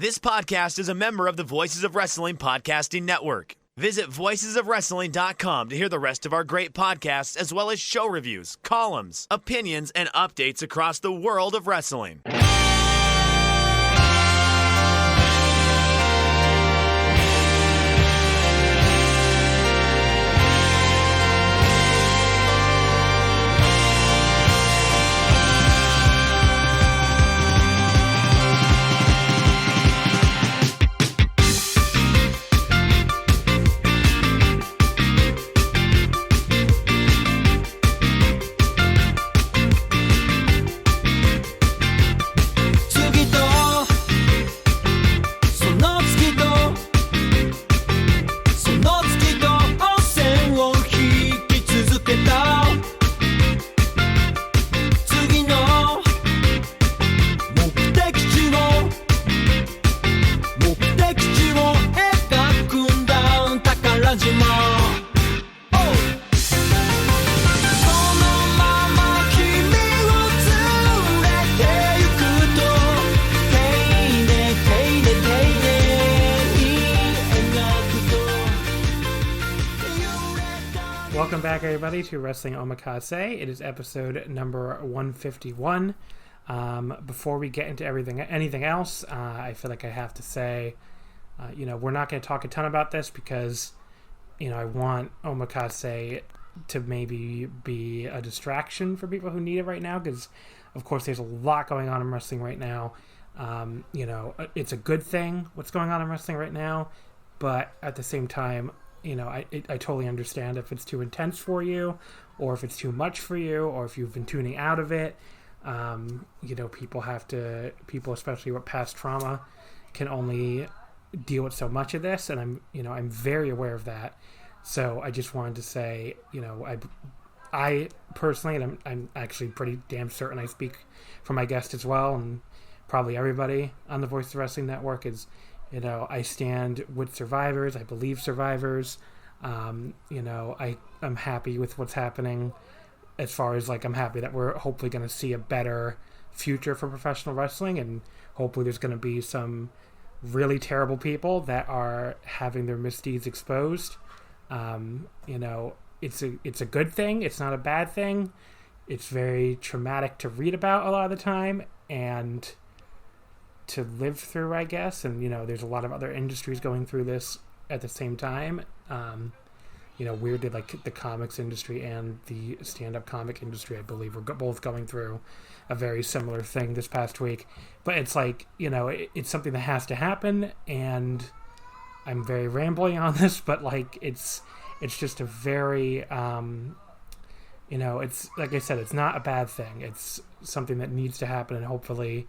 This podcast is a member of the Voices of Wrestling Podcasting Network. Visit voicesofwrestling.com to hear the rest of our great podcasts, as well as show reviews, columns, opinions, and updates across the world of wrestling. Welcome back, everybody, to Wrestling Omakase. It is episode number 151. Before we get into anything else, I feel like I have to say, we're not going to talk a ton about this because, I want Omakase to maybe be a distraction for people who need it right now, because, of course, there's a lot going on in wrestling right now. It's a good thing what's going on in wrestling right now, but at the same time, I totally understand if it's too intense for you, or if it's too much for you, or if you've been tuning out of it. People, especially with past trauma, can only deal with so much of this, and I'm very aware of that. So I just wanted to say, I personally, and I'm actually pretty damn certain I speak for my guest as well, and probably everybody on the Voice of Wrestling Network is, I stand with survivors. I believe survivors. I'm happy with what's happening as far as, I'm happy that we're hopefully going to see a better future for professional wrestling, and hopefully there's going to be some really terrible people that are having their misdeeds exposed. It's a good thing. It's not a bad thing. It's very traumatic to read about a lot of the time, and to live through, I guess. And there's a lot of other industries going through this at the same time. Weirdly, like the comics industry and the stand-up comic industry, I believe, were both going through a very similar thing this past week. But it's it's something that has to happen, and I'm very rambling on this, but it's just a very it's like I said, it's not a bad thing. It's something that needs to happen, and hopefully,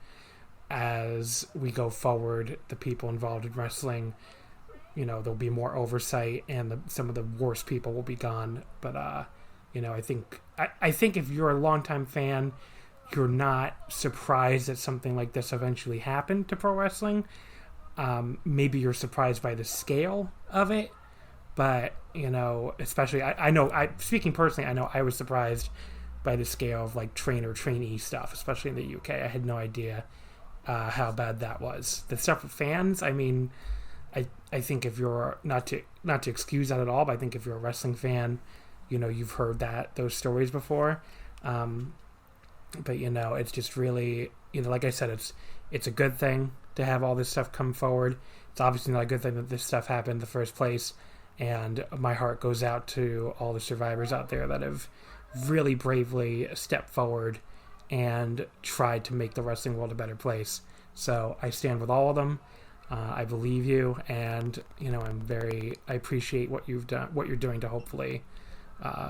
as we go forward, the people involved in wrestling, there'll be more oversight, and some of the worst people will be gone. But I think if you're a longtime fan, you're not surprised that something like this eventually happened to pro wrestling. Maybe you're surprised by the scale of it, but especially speaking personally, I know I was surprised by the scale of trainee stuff, especially in the UK. I had no idea how bad that was. The stuff with fans, I think if you're not to excuse that at all, but I think if you're a wrestling fan, you've heard those stories before. But it's just really, like I said, it's a good thing to have all this stuff come forward. It's obviously not a good thing that this stuff happened in the first place, and my heart goes out to all the survivors out there that have really bravely stepped forward and tried to make the wrestling world a better place. So I stand with all of them. I believe you, and I appreciate what you're doing to hopefully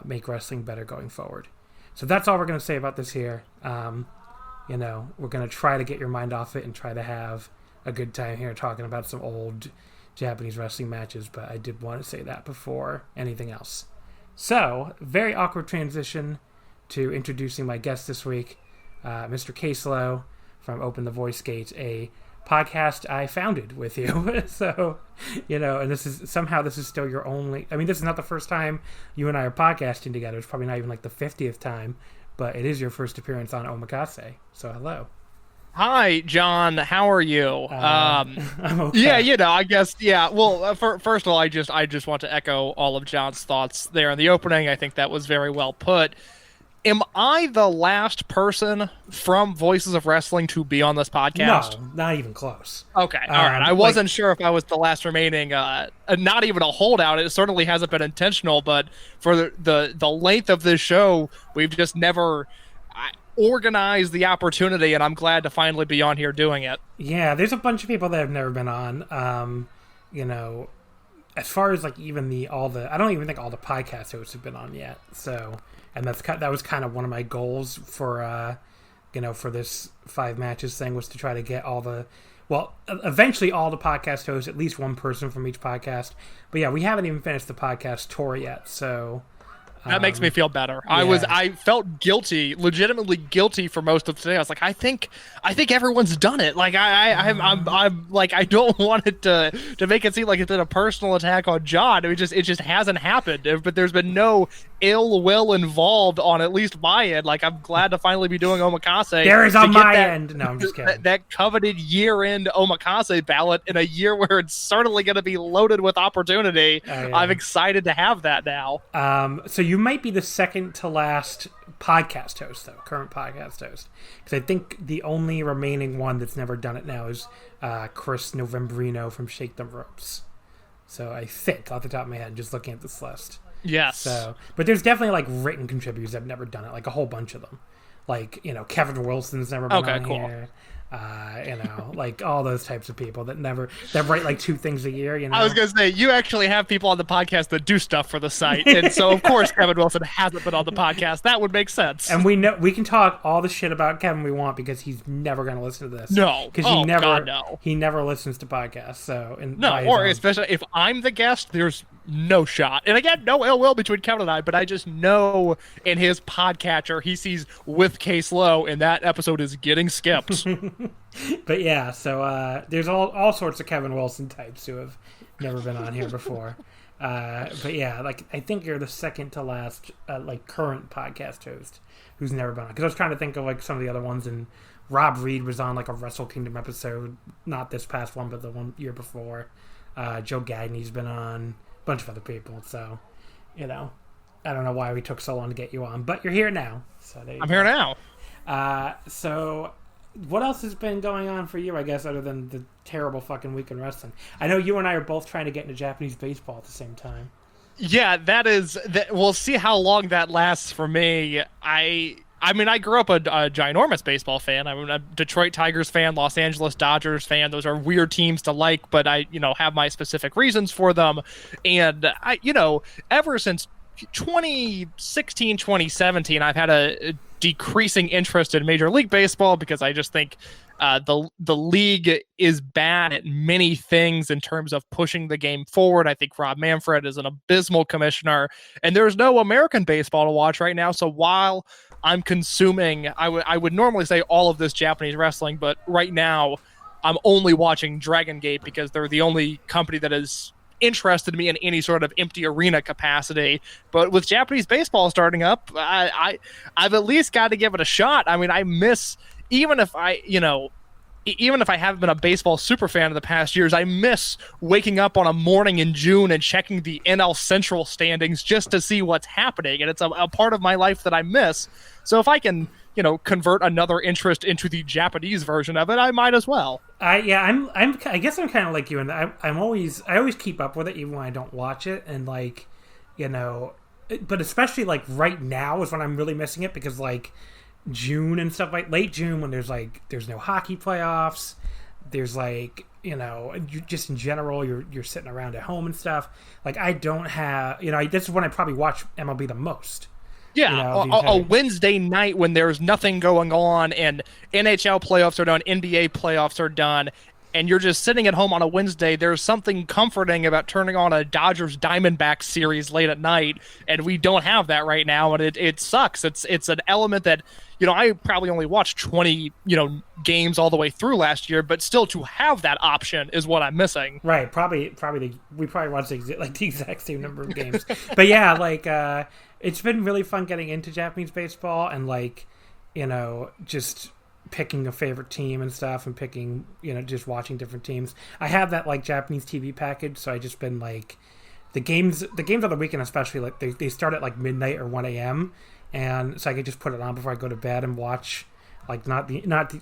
make wrestling better going forward. So that's all we're going to say about this here. We're going to try to get your mind off it and try to have a good time here talking about some old Japanese wrestling matches, but I did want to say that before anything else. So, very awkward transition to introducing my guest this week, Mr. Case Lowe from Open the Voice Gate, a podcast I founded with you. So, and this is still your only, this is not the first time you and I are podcasting together. It's probably not even the 50th time, but it is your first appearance on Omakase. So hello. Hi, John. How are you? I'm okay. Yeah, I guess, yeah. Well, first of all, I just want to echo all of John's thoughts there in the opening. I think that was very well put. Am I the last person from Voices of Wrestling to be on this podcast? No, not even close. Okay, all right. I wasn't sure if I was the last remaining, not even a holdout. It certainly hasn't been intentional, but for the length of this show, we've just never organized the opportunity, and I'm glad to finally be on here doing it. Yeah, there's a bunch of people that have never been on. As far as like even I don't even think all the podcast hosts have been on yet. So, and that was kind of one of my goals for for this 5 matches thing, was to try to get eventually all the podcast hosts, at least one person from each podcast. But yeah, we haven't even finished the podcast tour yet, so that makes me feel better. Yeah. I felt guilty, legitimately guilty for most of today. I was like, I think everyone's done it. Like I'm like, I don't want it to make it seem like it's been a personal attack on John. It just hasn't happened. But there's been no ill will involved on at least my end. Like, I'm glad to finally be doing Omakase. There is on my end. No, I'm just kidding. That coveted year-end Omakase ballot in a year where it's certainly going to be loaded with opportunity. Oh, yeah. I'm excited to have that now. So you might be the second to last podcast host, though, current podcast host. Because I think the only remaining one that's never done it now is Chris Novembrino from Shake Them Ropes. So I think, off the top of my head, just looking at this list. Yes. So, but there's definitely like written contributors that have never done it, like a whole bunch of them. Like, Kevin Wilson's never been on here. Like all those types of people that write like 2 things a year. I was gonna say, you actually have people on the podcast that do stuff for the site, and so of course Kevin Wilson hasn't been on the podcast. That would make sense. And we can talk all the shit about Kevin we want, because he's never gonna listen to this. No, because he never listens to podcasts. So especially if I'm the guest, there's no shot. And again, no ill will between Kevin and I, but I just know in his podcatcher he sees with Case Lowe, and that episode is getting skipped. But yeah, so there's all sorts of Kevin Wilson types who have never been on here before. But yeah, like I think you're the second to last like current podcast host who's never been on. Because I was trying to think of like some of the other ones, and Rob Reed was on like a Wrestle Kingdom episode, not this past one, but the one year before. Joe Gagney's been on, a bunch of other people. So, I don't know why we took so long to get you on, but you're here now. So I'm here now. So what else has been going on for you, I guess, other than the terrible fucking week in wrestling? I know you and I are both trying to get into Japanese baseball at the same time. Yeah, we'll see how long that lasts for me. I mean, I grew up a ginormous baseball fan. I'm a Detroit Tigers fan, Los Angeles Dodgers fan. Those are weird teams to like, but I, have my specific reasons for them. And ever since 2016, 2017, I've had a decreasing interest in Major League Baseball, because I just think the league is bad at many things in terms of pushing the game forward. I think Rob Manfred is an abysmal commissioner, and there's no American baseball to watch right now. So while I'm consuming, I would normally say all of this Japanese wrestling, but right now I'm only watching Dragon Gate because they're the only company that is interested me in any sort of empty arena capacity. But with Japanese baseball starting up, I've at least got to give it a shot. I mean, I miss, even if I haven't been a baseball super fan in the past years, I miss waking up on a morning in June and checking the NL Central standings just to see what's happening. And it's a part of my life that I miss. So if I can, convert another interest into the Japanese version of it, I might as well. I guess I'm kind of like you, and I always keep up with it even when I don't watch it, and like, but especially like right now is when I'm really missing it, because like June and stuff, like late June, when there's no hockey playoffs, there's like, just in general you're sitting around at home and stuff. Like I don't have, this is when I probably watch MLB the most. Yeah, a Wednesday night when there's nothing going on and NHL playoffs are done, NBA playoffs are done, and you're just sitting at home on a Wednesday. There's something comforting about turning on a Dodgers Diamondbacks series late at night, and we don't have that right now, and it sucks. It's an element that, I probably only watched 20, games all the way through last year, but still to have that option is what I'm missing. Right, we probably watched the exact same number of games. But yeah, like it's been really fun getting into Japanese baseball, and like, just picking a favorite team and stuff, and picking, just watching different teams. I have that like Japanese TV package, so I just been like the games on the weekend, especially like they start at like midnight or 1 a.m. and so I could just put it on before I go to bed and watch like not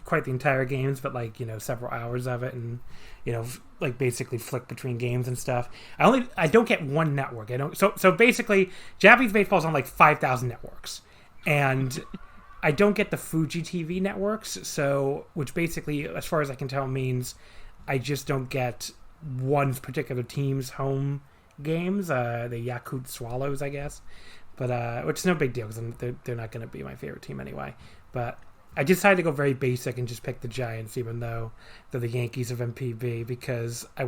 quite the entire games, but like several hours of it, and like basically flick between games and stuff. I don't get one network. So basically Japanese baseball is on like 5,000 networks, and I don't get the Fuji TV networks, so which basically, as far as I can tell, means I just don't get one particular team's home games, the Yakult Swallows, I guess, but which is no big deal because they're not going to be my favorite team anyway. But I decided to go very basic and just pick the Giants, even though they're the Yankees of MPB, because I've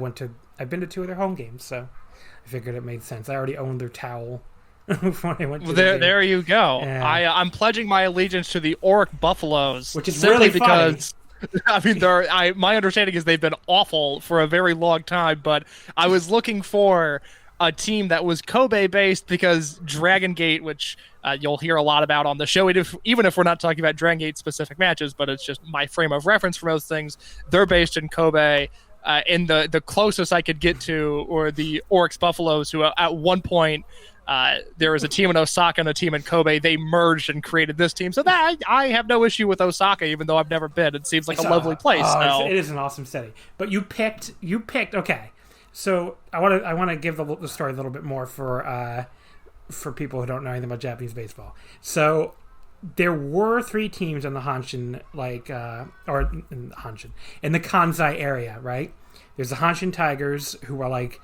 been to 2 of their home games, so I figured it made sense. I already owned their towel. When I went to there you go. And I'm pledging my allegiance to the Oric Buffaloes, which is simply really funny. because I mean, my understanding is they've been awful for a very long time, but I was looking for a team that was Kobe-based because Dragon Gate, which you'll hear a lot about on the show, even if we're not talking about Dragon Gate-specific matches, but it's just my frame of reference for most things. They're based in Kobe. And the closest I could get to were the Oryx Buffaloes, who at one point there was a team in Osaka and a team in Kobe. They merged and created this team. So that I have no issue with Osaka, even though I've never been. It seems like a lovely place. It is an awesome city. But you picked. Okay, so I want to give the story a little bit more for people who don't know anything about Japanese baseball. So there were 3 teams in the Hanshin, in the Kansai area, right? There's the Hanshin Tigers, who are like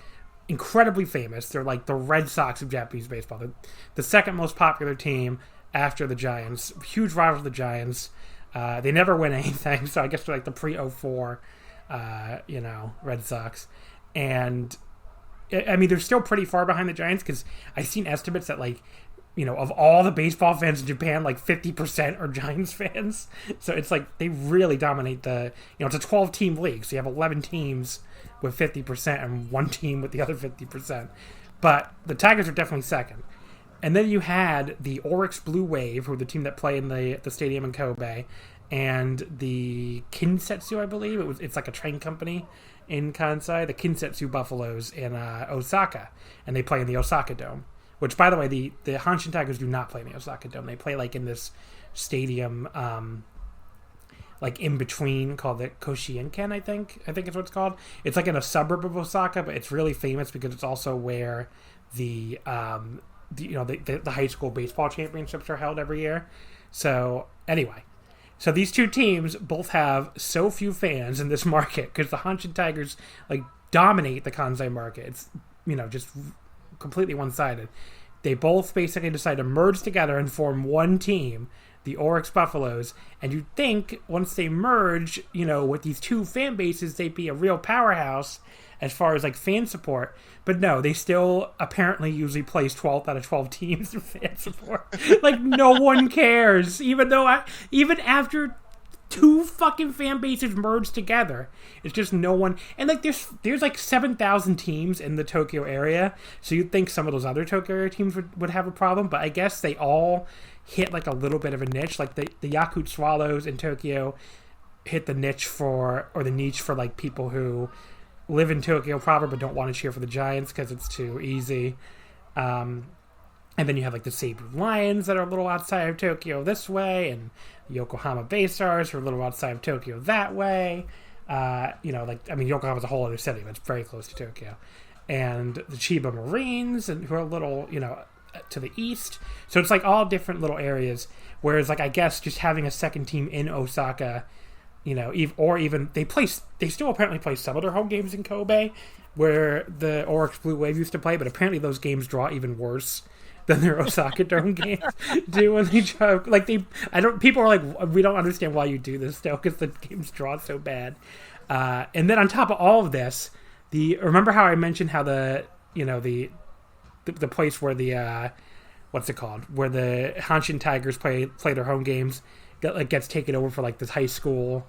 incredibly famous. They're like the Red Sox of Japanese baseball. They're the second most popular team after the Giants. Huge rival to the Giants. They never win anything, so I guess they're like the pre-04, Red Sox. And I mean, they're still pretty far behind the Giants, because I've seen estimates that like, of all the baseball fans in Japan, like 50% are Giants fans. So it's like they really dominate it's a 12-team league. So you have 11 teams with 50% and 1 team with the other 50%. But the Tigers are definitely second. And then you had the Oryx Blue Wave, who are the team that play in the stadium in Kobe, and the Kinsetsu, I believe. It's like a train company in Kansai, the Kinsetsu Buffaloes in Osaka. And they play in the Osaka Dome. Which, by the way, the Hanshin Tigers do not play in the Osaka Dome. They play like in this stadium, like in between, called the Koshienken. I think is what it's called. It's like in a suburb of Osaka, but it's really famous because it's also where the high school baseball championships are held every year. So anyway, these 2 teams both have so few fans in this market because the Hanshin Tigers like dominate the Kansai market. It's just completely one-sided. They both basically decide to merge together and form one team, the Oryx Buffaloes, and you'd think once they merge, with these 2 fan bases, they'd be a real powerhouse as far as like fan support. But no, they still apparently usually place 12th out of 12 teams in fan support. Like no one cares, even after 2 fucking fan bases merged together. It's just no one. And like there's like 7,000 teams in the Tokyo area, so you'd think some of those other Tokyo area teams would have a problem, but I guess they all hit like a little bit of a niche. Like the Yakult Swallows in Tokyo hit the niche for like people who live in Tokyo proper but don't want to cheer for the Giants because it's too easy. And then you have like the Seibu Lions that are a little outside of Tokyo this way, and Yokohama Bay Stars who are a little outside of Tokyo that way. Yokohama's a whole other city, but it's very close to Tokyo. And the Chiba Marines, and who are a little, to the east. So it's like all different little areas. Whereas, like, I guess just having a second team in Osaka, they still apparently play some of their home games in Kobe, where the Oryx Blue Wave used to play, but apparently those games draw even worse than their Osaka Dome games do when they draw. Like people are like, we don't understand why you do this still, because the games draw so bad. And then on top of all of this, remember how I mentioned how the place where the what's it called, where the Hanshin Tigers play their home games gets taken over for like this high school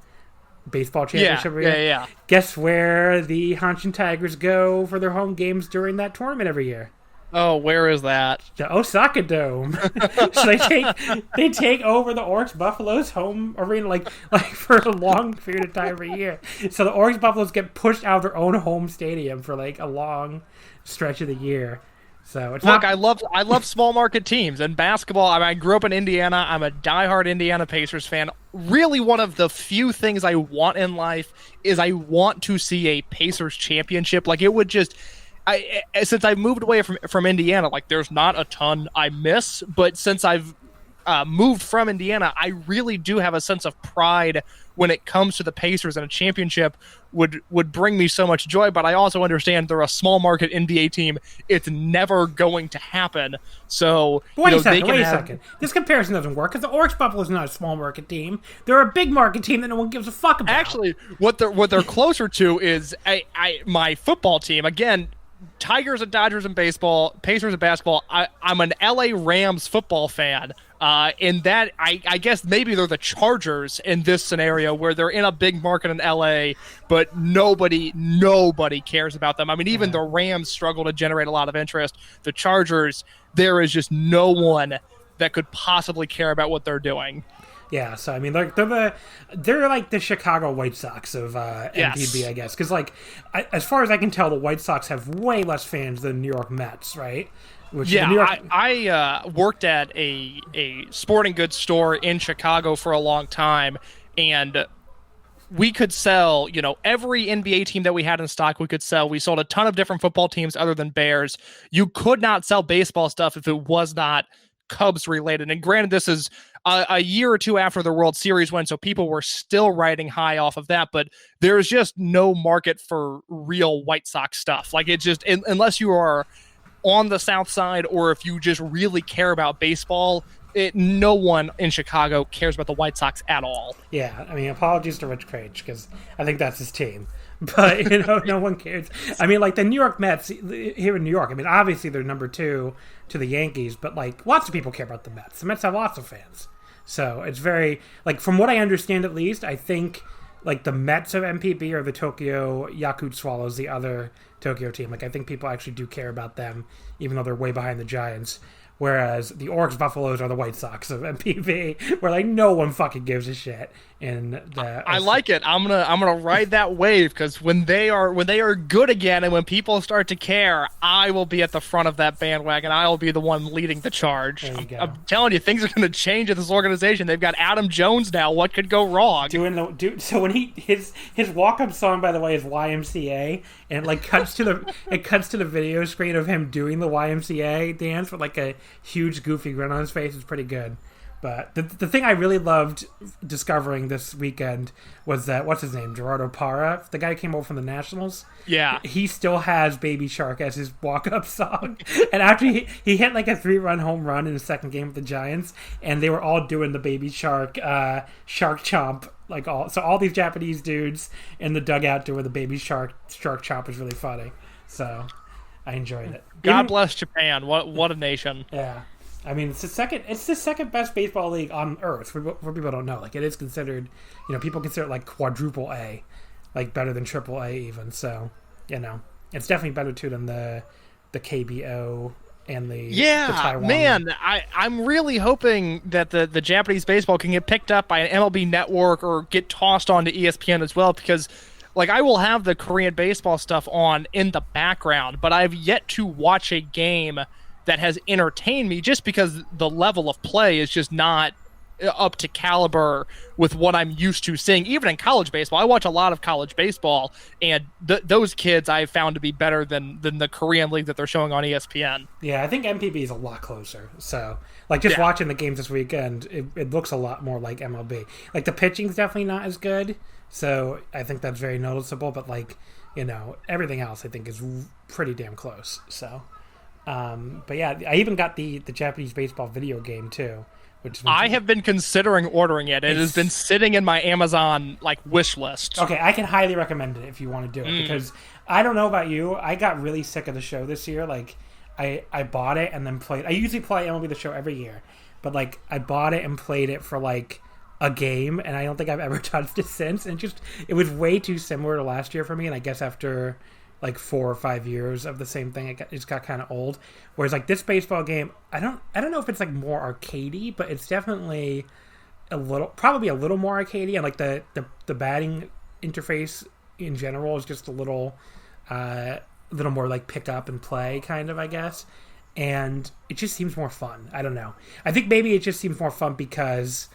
baseball championship every year? Yeah. Guess where the Hanshin Tigers go for their home games during that tournament every year? Oh, where is that? The Osaka Dome. So they take over the Oryx Buffaloes home arena like for a long period of time every year. So the Oryx Buffaloes get pushed out of their own home stadium for like a long stretch of the year. So it's Look, I love small market teams and basketball. I grew up in Indiana. I'm a diehard Indiana Pacers fan. Really, one of the few things I want in life is I want to see a Pacers championship. Like, it would just, since I moved away from Indiana, like, there's not a ton I miss. But since I've moved from Indiana, I really do have a sense of pride when it comes to the Pacers, and a championship would bring me so much joy. But I also understand they're a small market NBA team. It's never going to happen. So wait a second. This comparison doesn't work because the Oryx Buffaloes is not a small market team. They're a big market team that no one gives a fuck about. Actually, what they're closer to is my football team. Again, Tigers and Dodgers in baseball, Pacers in basketball. I'm an LA Rams football fan. In that, I guess maybe they're the Chargers in this scenario where they're in a big market in LA, but nobody cares about them. I mean, even the Rams struggle to generate a lot of interest. The Chargers, there is just no one that could possibly care about what they're doing. Yeah, so I mean, they're like the Chicago White Sox of MPB, I guess, because like as far as I can tell, the White Sox have way less fans than New York Mets, right? I worked at a sporting goods store in Chicago for a long time, and we could sell, every NBA team that we had in stock, we could sell. We sold a ton of different football teams other than Bears. You could not sell baseball stuff if it was not Cubs related. And granted, this is a year or two after the World Series win, so people were still riding high off of that, but there's just no market for real White Sox stuff. Like, it's just, unless you are on the South Side, or if you just really care about baseball, no one in Chicago cares about the White Sox at all. Yeah, I mean, apologies to Rich Craich, because I think that's his team. But, no one cares. I mean, like, the New York Mets here in New York, I mean, obviously they're number 2 to the Yankees, but, like, lots of people care about the Mets. The Mets have lots of fans. So it's very, like, from what I understand at least, I think, like, the Mets of MPB are the Tokyo Yakult Swallows, the other Tokyo team. Like, I think people actually do care about them, even though they're way behind the Giants. Whereas the Oryx Buffaloes are the White Sox of MPB, where like no one fucking gives a shit. I like it. I'm gonna ride that wave, because when they are good again, and when people start to care, I will be at the front of that bandwagon. I will be the one leading the charge. I'm telling you, things are gonna change at this organization. They've got Adam Jones now. What could go wrong? So when his walk-up song, by the way, is YMCA, and it like cuts to the video screen of him doing the YMCA dance with like a huge goofy grin on his face. Is pretty good. But the thing I really loved discovering this weekend was that, what's his name, Gerardo Parra, the guy who came over from the Nationals. Yeah. He still has Baby Shark as his walk-up song. And after he hit like a 3-run home run in his second game with the Giants, and they were all doing the Baby Shark, Shark Chomp. So all these Japanese dudes in the dugout doing the Baby Shark Chomp is really funny. So I enjoyed it. God bless Japan. What a nation. Yeah. I mean, it's the second best baseball league on earth. For people who don't know, like, it is considered, people consider it like quadruple A, like better than triple A even. So, it's definitely better too than the KBO and the Taiwan. Man, I'm really hoping that the Japanese baseball can get picked up by an MLB network or get tossed onto ESPN as well, because like, I will have the Korean baseball stuff on in the background, but I've yet to watch a game that has entertained me, just because the level of play is just not up to caliber with what I'm used to seeing. Even in college baseball, I watch a lot of college baseball, and those kids I've found to be better than the Korean league that they're showing on ESPN. Yeah, I think MPB is a lot closer. So, like, just watching the games this weekend, it looks a lot more like MLB. Like, the pitching's definitely not as good, so I think that's very noticeable. But, like, everything else I think is pretty damn close. So, but yeah, I even got the Japanese baseball video game too. I have been considering ordering it. It has been sitting in my Amazon wish list. Okay, I can highly recommend it if you want to do it, because I don't know about you, I got really sick of the show this year. Like, I bought it and then played. I usually play MLB The Show every year, but like, I bought it and played it for like a game, and I don't think I've ever touched it since. And it was way too similar to last year for me. And I guess after like 4 or 5 years of the same thing. It just got kind of old. Whereas like this baseball game, I don't know if it's like more arcadey, but it's definitely probably a little more arcadey, and like the batting interface in general is just a little more like pick up and play kind of, I guess. And it just seems more fun. I don't know. I think maybe it just seems more fun because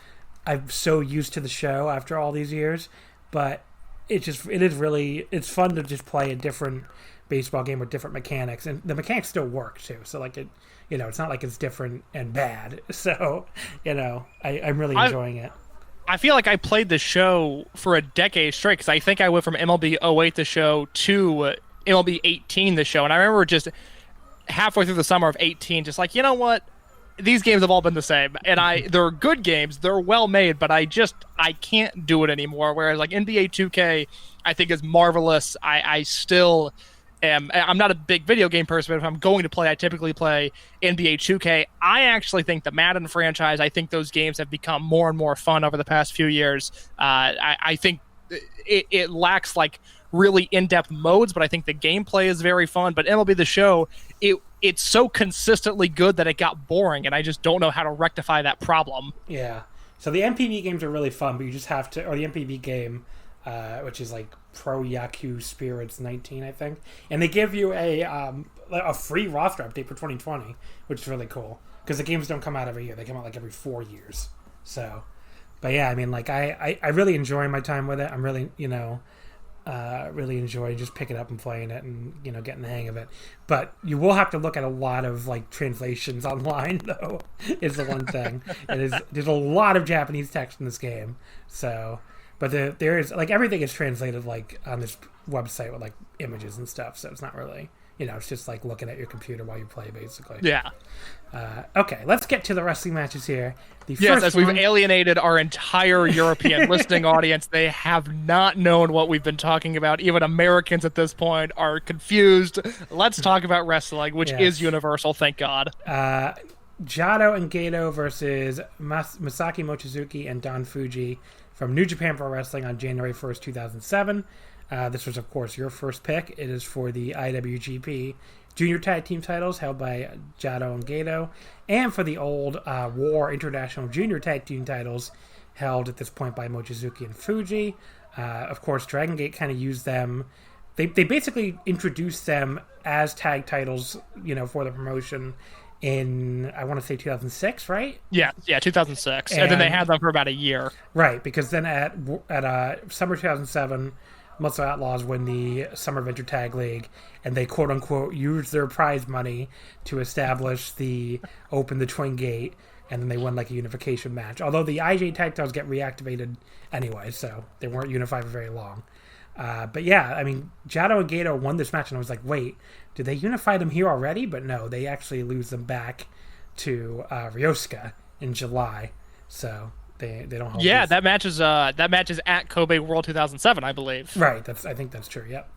I'm so used to the show after all these years, but it's fun to just play a different baseball game with different mechanics, and the mechanics still work too. So like it's not like it's different and bad. So, I'm really enjoying it. I feel like I played the show for a decade straight because I think I went from MLB 08 The Show to MLB 18 The Show, and I remember just halfway through the summer of 18, just like, you know what? These games have all been the same, and they're good games, they're well made, but I can't do it anymore. Whereas like NBA 2K, I think is marvelous. I still am. I'm not a big video game person, but if I'm going to play, I typically play NBA 2K. I actually think the Madden franchise, I think those games have become more and more fun over the past few years. I think it lacks like really in-depth modes, but I think the gameplay is very fun. But MLB The Show, it's so consistently good that it got boring, and I just don't know how to rectify that problem. Yeah. So the MPV games are really fun, but you just have to, or the MPV game, which is like Pro Yaku Spirits 19, I think, and they give you a free roster update for 2020, which is really cool because the games don't come out every year; they come out like every 4 years. So, but yeah, I mean, like I really enjoy my time with it. I'm really really enjoy just picking up and playing it and getting the hang of it. But you will have to look at a lot of like translations online, though, is the one thing. There's a lot of Japanese text in this game. So, but there is like everything is translated like on this website with like images and stuff. So it's not really it's just like looking at your computer while you play, basically. Yeah. Okay, let's get to the wrestling matches here. As we've alienated our entire European listening audience, they have not known what we've been talking about. Even Americans at this point are confused. Let's talk about wrestling, which is universal, thank God. Jado and Gato versus Masaki Mochizuki and Don Fuji from New Japan Pro Wrestling on January 1st, 2007. This was, of course, your first pick. It is for the IWGP Junior Tag Team titles held by Jado and Gato, and for the old War International Junior Tag Team titles held at this point by Mochizuki and Fuji. Of course, Dragon Gate kind of used them. They basically introduced them as tag titles, for the promotion in, I want to say 2006, right? Yeah, 2006. And then they had them for about a year. Right, because then at Summer 2007, Muscle Outlaws win the Summer Winter Tag League, and they quote-unquote use their prize money to establish open the Twin Gate, and then they won like a unification match. Although the IJ tag titles get reactivated anyway, so they weren't unified for very long. But yeah, I mean, Jado and Gato won this match, and I was like, wait, did they unify them here already? But no, they actually lose them back to Ryosuke in July, so they don't hold these. that match is at Kobe World 2007, I believe. Right, I think that's true, yep.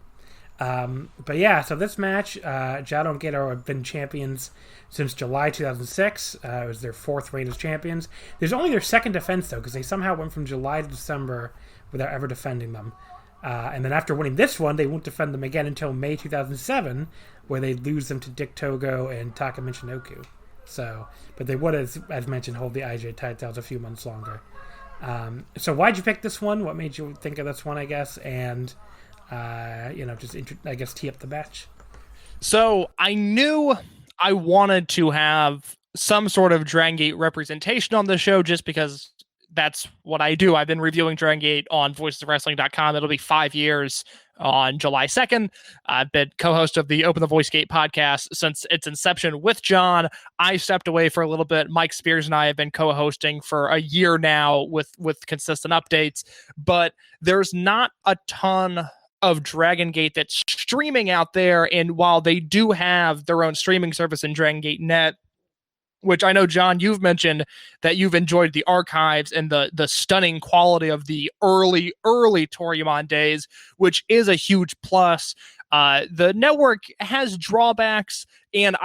But yeah, so this match, Jado and Gato have been champions since July 2006. It was their fourth reign as champions. There's only their second defense, though, because they somehow went from July to December without ever defending them. And then after winning this one, they won't defend them again until May 2007, where they lose them to Dick Togo and Taka Michinoku. So, but they would, as mentioned, hold the IJ titles a few months longer. So why'd you pick this one? What made you think of this one, I guess? And, just tee up the match. So I knew I wanted to have some sort of Dragon Gate representation on the show just because that's what I do. I've been reviewing Dragon Gate on voicesofwrestling.com. It'll be 5 years on July 2nd. I've been co-host of the Open the Voice Gate podcast since its inception with John. I stepped away for a little bit. Mike Spears and I have been co-hosting for a year now with consistent updates, but there's not a ton of Dragon Gate that's streaming out there. And while they do have their own streaming service in Dragon Gate Net, which I know, John, you've mentioned that you've enjoyed the archives and the stunning quality of the early Toryumon days, which is a huge plus. The network has drawbacks, and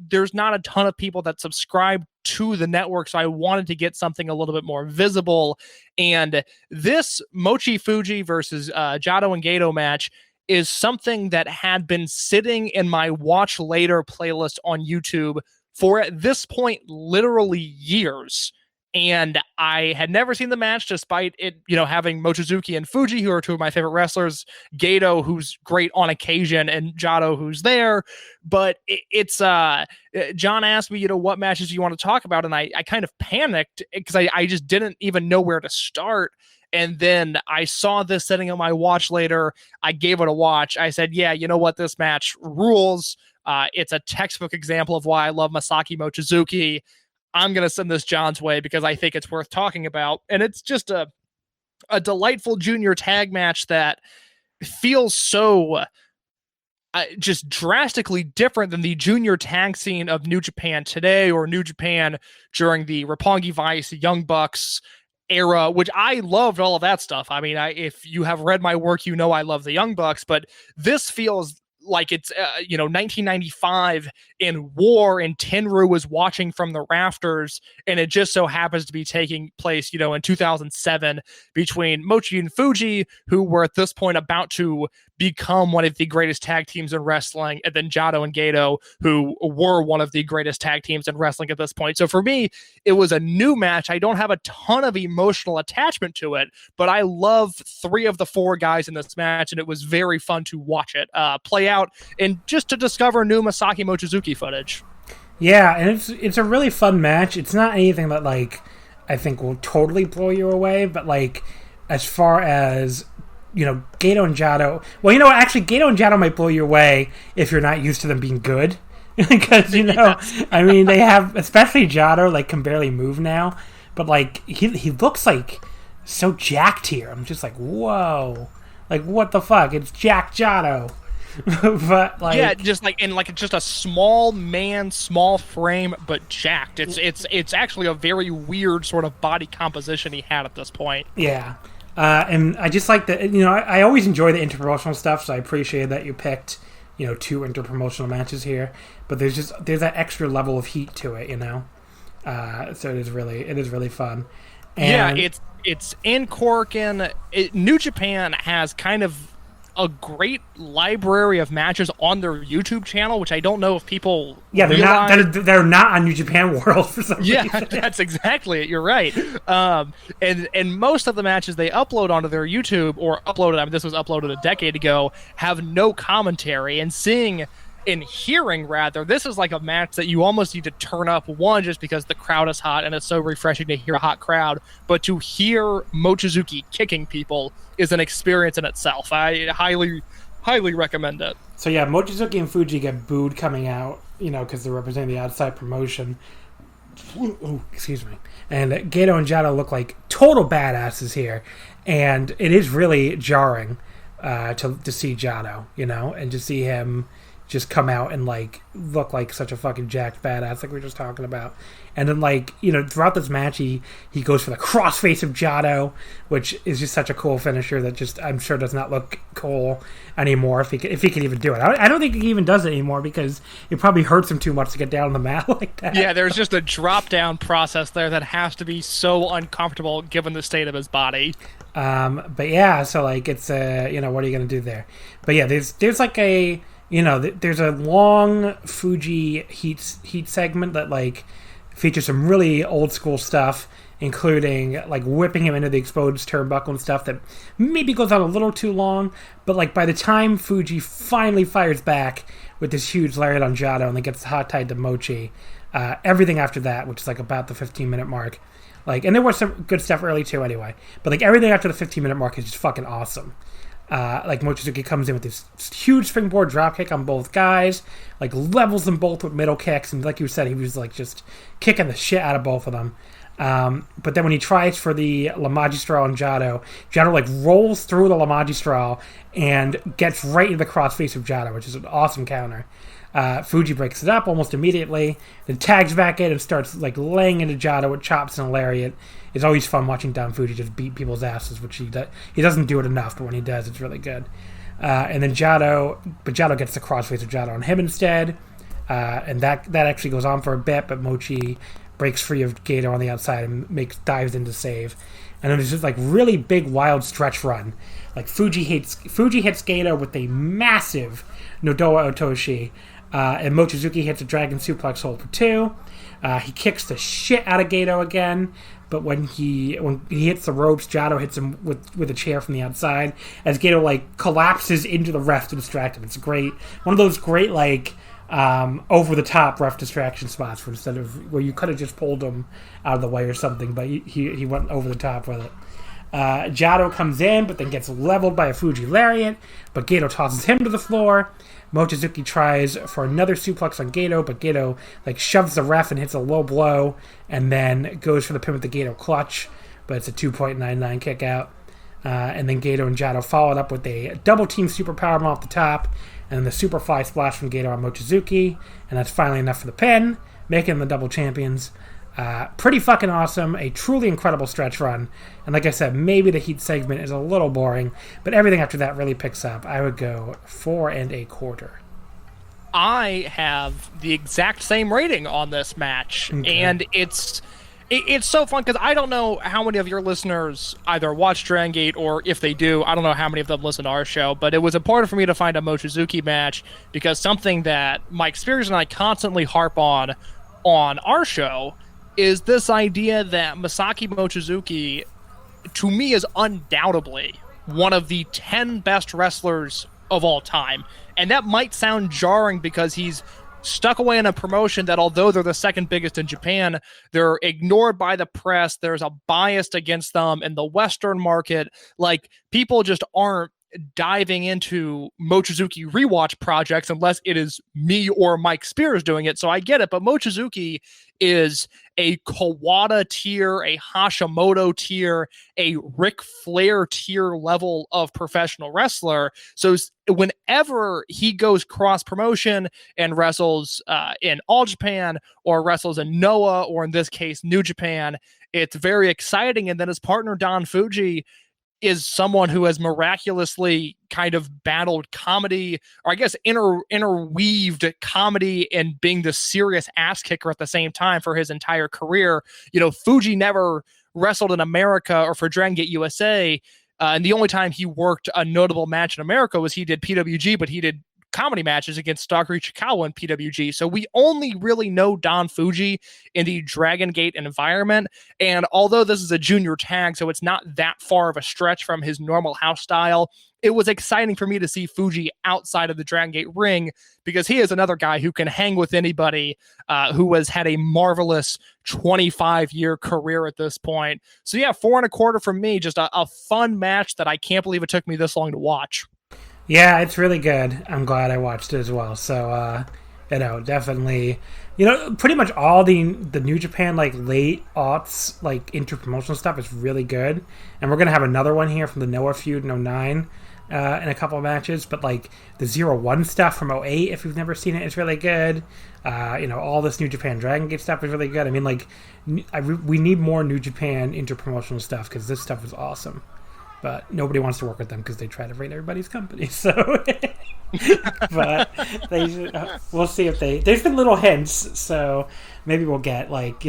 there's not a ton of people that subscribe to the network, so I wanted to get something a little bit more visible. And this Mochi Fuji versus Jado and Gato match is something that had been sitting in my watch later playlist on YouTube for, at this point, literally years. And I had never seen the match, despite it, having Mochizuki and Fuji, who are two of my favorite wrestlers, Gato, who's great on occasion, and Jado, who's there. But it's John asked me, what matches do you want to talk about? And I kind of panicked because I just didn't even know where to start. And then I saw this sitting on my watch later. I gave it a watch. I said, yeah, you know what? This match rules. It's a textbook example of why I love Masaki Mochizuki. I'm going to send this John's way because I think it's worth talking about. And it's just a delightful junior tag match that feels so just drastically different than the junior tag scene of New Japan today, or New Japan during the Roppongi Vice, Young Bucks era, which I loved all of that stuff. I mean, if you have read my work, I love the Young Bucks, but this feels like it's 1995 in war, and Tenryu was watching from the rafters, and it just so happens to be taking place in 2007 between Mochi and Fuji, who were at this point about to become one of the greatest tag teams in wrestling, and then Jado and Gato, who were one of the greatest tag teams in wrestling at this point. So for me, it was a new match. I don't have a ton of emotional attachment to it, but I love 3 of the 4 guys in this match, and it was very fun to watch it play out and just to discover new Masaki Mochizuki footage. Yeah, and it's a really fun match. It's not anything that I think will totally blow you away, but as far as Gato and Jado. Well, actually, Gato and Jado might blow you away if you're not used to them being good. Because, I mean, they have, especially Jado, can barely move now. But, he looks so jacked here. I'm just whoa. What the fuck? It's Jack Jado. But, just a small man, small frame, but jacked. It's actually a very weird sort of body composition he had at this point. Yeah. And I just like that, I always enjoy the interpromotional stuff, so I appreciate that you picked, 2 interpromotional matches here. But there's that extra level of heat to it, So it is really fun. And yeah, it's in Korakuen. New Japan has kind of a great library of matches on their YouTube channel, which I don't know if people they're not on New Japan World for some reason. Yeah, that's exactly it. You're right. And most of the matches they upload onto their YouTube, or uploaded, this was uploaded a decade ago, have no commentary. And hearing this is a match that you almost need to turn up, one, just because the crowd is hot and it's so refreshing to hear a hot crowd, but to hear Mochizuki kicking people is an experience in itself. I highly recommend it. So yeah, Mochizuki and Fuji get booed coming out, because they're representing the outside promotion. Ooh, excuse me. And Gato and Jado look like total badasses here, and it is really jarring to see Jado, and to see him just come out and look like such a fucking jacked badass like we were just talking about. And then throughout this match he goes for the crossface of Jado, which is just such a cool finisher that just I'm sure does not look cool anymore if he could even do it. I don't think he even does it anymore because it probably hurts him too much to get down on the mat like that. Yeah, there's just a drop down process there that has to be so uncomfortable given the state of his body. But yeah, so it's what are you gonna do there? But yeah, there's a there's a long Fuji heat segment that features some really old school stuff, including whipping him into the exposed turnbuckle and stuff that maybe goes on a little too long. But by the time Fuji finally fires back with this huge lariat on Jado and then gets hot tied to Mochi, everything after that, which is about the 15-minute mark, and there was some good stuff early too anyway, but everything after the 15-minute mark is just fucking awesome. Mochizuki comes in with this huge springboard dropkick on both guys, levels them both with middle kicks, and like you said, he was just kicking the shit out of both of them. But then when he tries for the La Magistral on Jado rolls through the La Magistral and gets right into the crossface of Jado, which is an awesome counter. Fuji breaks it up almost immediately, then tags back in and starts laying into Jado with chops and a lariat. It's always fun watching Don Fuji just beat people's asses, which he doesn't do it enough, but when he does, it's really good. And then Jado gets the crossface of Jado on him instead, and that actually goes on for a bit, but Mochi breaks free of Gato on the outside and dives in to save. And then there's just really big wild stretch run Like Fuji hits Gato with a massive Nodoa Otoshi, and Mochizuki hits a Dragon Suplex hold for 2. He kicks the shit out of Gato again, but when he hits the ropes, Jado hits him with a chair from the outside as Gato like collapses into the ref to distract him. It's great, one of those great like over the top ref distraction spots where you could have just pulled him out of the way or something, but he went over the top with it. Jado comes in, but then gets leveled by a Fuji lariat, but Gato tosses him to the floor. Mochizuki tries for another suplex on Gato, but Gato like shoves the ref and hits a low blow, and then goes for the pin with the Gato clutch, but it's a 2.99 kick out. And then Gato and Jado followed up with a double team super powerbomb off the top, and then the super fly splash from Gato on Mochizuki, and that's finally enough for the pin, making them the double champions. Pretty fucking awesome, a truly incredible stretch run, and like I said, maybe the heat segment is a little boring, but everything after that really picks up. I would go 4 1/4. I have the exact same rating on this match, and it's so fun because I don't know how many of your listeners either watch Dragon Gate, or if they do, I don't know how many of them listen to our show, but it was important for me to find a Mochizuki match because something that Mike Spears and I constantly harp on our show is this idea that Masaki Mochizuki, to me, is undoubtedly one of the 10 best wrestlers of all time. And that might sound jarring because he's stuck away in a promotion that, although they're the second biggest in Japan, they're ignored by the press. There's a bias against them in the Western market. Like, people just aren't diving into Mochizuki rewatch projects unless it is me or Mike Spears doing it. So I get it, but Mochizuki is a Kawada tier, a Hashimoto tier, a Ric Flair tier level of professional wrestler. So whenever he goes cross promotion and wrestles in All Japan or wrestles in Noah, or in this case New Japan, it's very exciting. And then his partner Don Fuji is someone who has miraculously kind of battled comedy, or I guess interweaved comedy and being the serious ass kicker at the same time for his entire career. You know, Fuji never wrestled in America or for Dragon Gate USA, and the only time he worked a notable match in America was he did PWG, but he did comedy matches against Stalker Ichikawa in PWG. So we only really know Don Fuji in the Dragon Gate environment. And although this is a junior tag, so it's not that far of a stretch from his normal house style, it was exciting for me to see Fuji outside of the Dragon Gate ring, because he is another guy who can hang with anybody, who has had a marvelous 25-year career at this point. So yeah, 4 1/4 from me. Just a fun match that I can't believe it took me this long to watch. Yeah, it's really good. I'm glad I watched it as well. So, definitely, pretty much all the New Japan, like, late aughts, like, interpromotional stuff is really good. And we're going to have another one here from the Noah feud in 09 in a couple of matches. But, like, the 01 stuff from 08, if you've never seen it, is really good. All this New Japan Dragon Gate stuff is really good. I mean, like, we need more New Japan interpromotional stuff, because this stuff is awesome. But nobody wants to work with them because they try to raid everybody's company. So, but we'll see if they. There's been little hints, so maybe we'll get fucking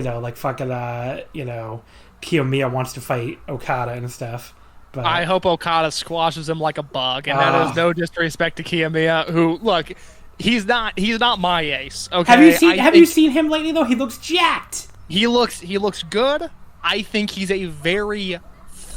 Kiyomiya wants to fight Okada and stuff. But I hope Okada squashes him like a bug, and that is no disrespect to Kiyomiya, who, look, he's not my ace. Okay, have you seen him lately though? He looks jacked. He looks good. I think he's a very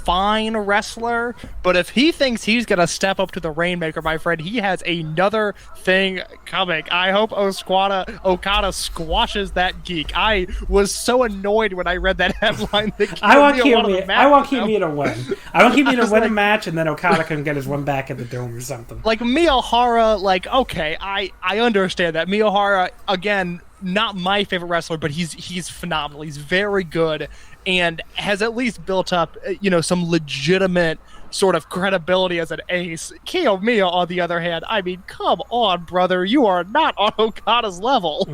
fine wrestler, but if he thinks he's gonna step up to the Rainmaker, my friend, he has another thing coming. I hope Okada squashes that geek. I was so annoyed when I read that headline. I want Kiyomiya to win. I want Kiyomiya to win a match, and then Okada can get his one back at the Dome or something. Like Miyahara, okay, I understand that. Miyahara, again, not my favorite wrestler, but he's phenomenal. He's very good and has at least built up, some legitimate sort of credibility as an ace. Kiyomiya, on the other hand, I mean, come on, brother, you are not on Okada's level.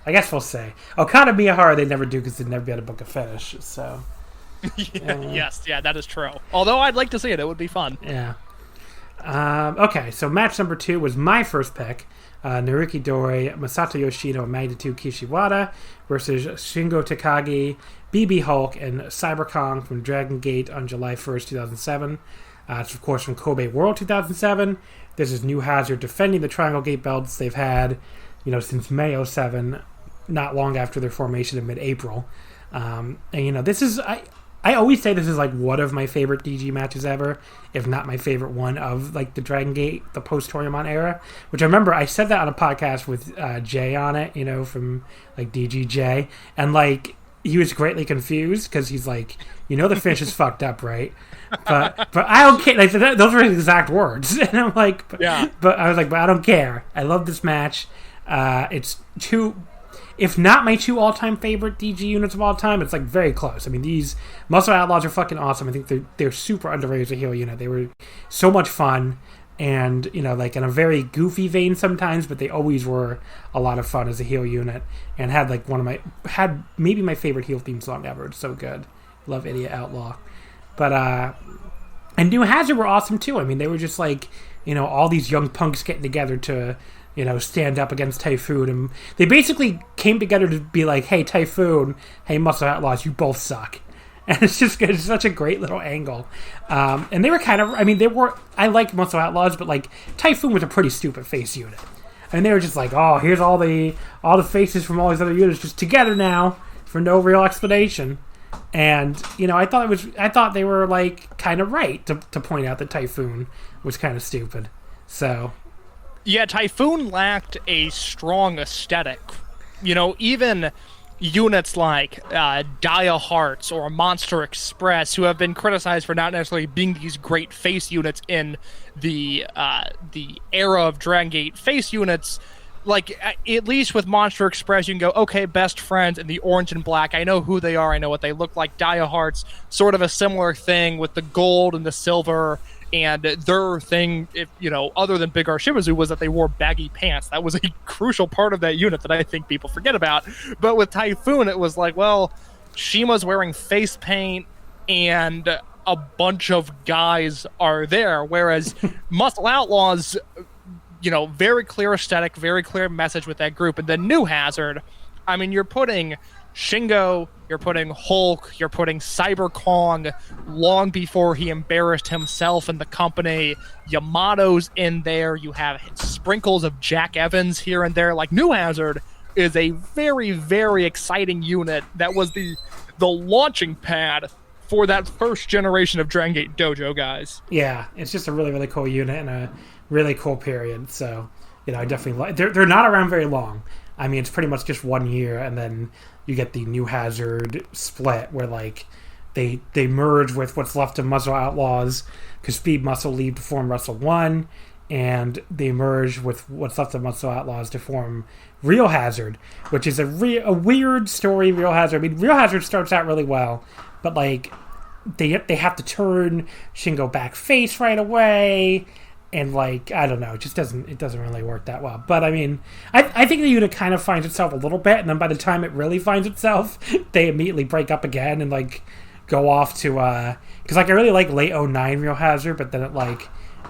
I guess we'll say Okada Miyahara they never do, because they'd never be able to book a finish. So yes, that is true. Although I'd like to see it, it would be fun. Yeah. Okay, so match number 2 was my first pick. Naruki Doi, Masato Yoshino, and Magnitude Kishiwada versus Shingo Takagi, BB Hulk, and Cyber Kong from Dragon Gate on July 1st, 2007. It's, of course, from Kobe World 2007. This is New Hazard defending the Triangle Gate belts they've had, since May 07, not long after their formation in mid-April. And, this is... I always say this is, one of my favorite DG matches ever, if not my favorite one of, the Dragon Gate, the post-Toryumon era, which I remember I said that on a podcast with Jay on it, from, DGJ, and, he was greatly confused, because he's like, the finish is fucked up, right? But I don't care. Those were his exact words. And I'm like, yeah. But I was like, but I don't care. I love this match. It's if not my 2 all-time favorite DG units of all time, it's very close. I mean, these Muscle Outlaws are fucking awesome. I think they're super underrated as a heel unit. They were so much fun, and in a very goofy vein sometimes, but they always were a lot of fun as a heel unit, and had had maybe my favorite heel theme song ever. It's so good. Love Idiot Outlaw. But and New Hazard were awesome too. I mean, they were just all these young punks getting together to stand up against Typhoon, and they basically came together to be like, hey Typhoon, hey Muscle Outlaws, you both suck. And it's such a great little angle. And they were I like Muscle Outlaws, but Typhoon was a pretty stupid face unit. And they were just oh, here's all the faces from all these other units just together now for no real explanation. And I thought they were kind of right to point out that Typhoon was kind of stupid. So yeah, Typhoon lacked a strong aesthetic. Even units like Dia Hearts or Monster Express, who have been criticized for not necessarily being these great face units in the era of Dragon Gate face units. At least with Monster Express, you can go, okay, best friends in the orange and black. I know who they are. I know what they look like. Dia Hearts, sort of a similar thing with the gold and the silver. And their thing, other than Big R Shimazu, was that they wore baggy pants. That was a crucial part of that unit that I think people forget about. But with Typhoon, it was Shima's wearing face paint and a bunch of guys are there. Whereas Muscle Outlaws... very clear aesthetic, very clear message with that group. And then New Hazard, I mean, you're putting Shingo, you're putting Hulk, you're putting Cyber Kong long before he embarrassed himself and the company. Yamato's in there. You have sprinkles of Jack Evans here and there. New Hazard is a very, very exciting unit that was the launching pad for that first generation of Dragon Gate Dojo guys. Yeah, it's just a really, really cool unit and a really cool period. So, I definitely like. They're not around very long. I mean, it's pretty much just 1 year, and then you get the New Hazard split where they merge with what's left of Muscle Outlaws because Speed Muscle leave to form Wrestle 1, and they merge with what's left of Muscle Outlaws to form Real Hazard, which is a weird story. Real Hazard. I mean, Real Hazard starts out really well, but they have to turn Shingo back face right away. And I don't know, it doesn't really work that well. But I mean, I think the unit kind of finds itself a little bit, and then by the time it really finds itself, they immediately break up again and go off to because I really like late 09 Real Hazard, but then it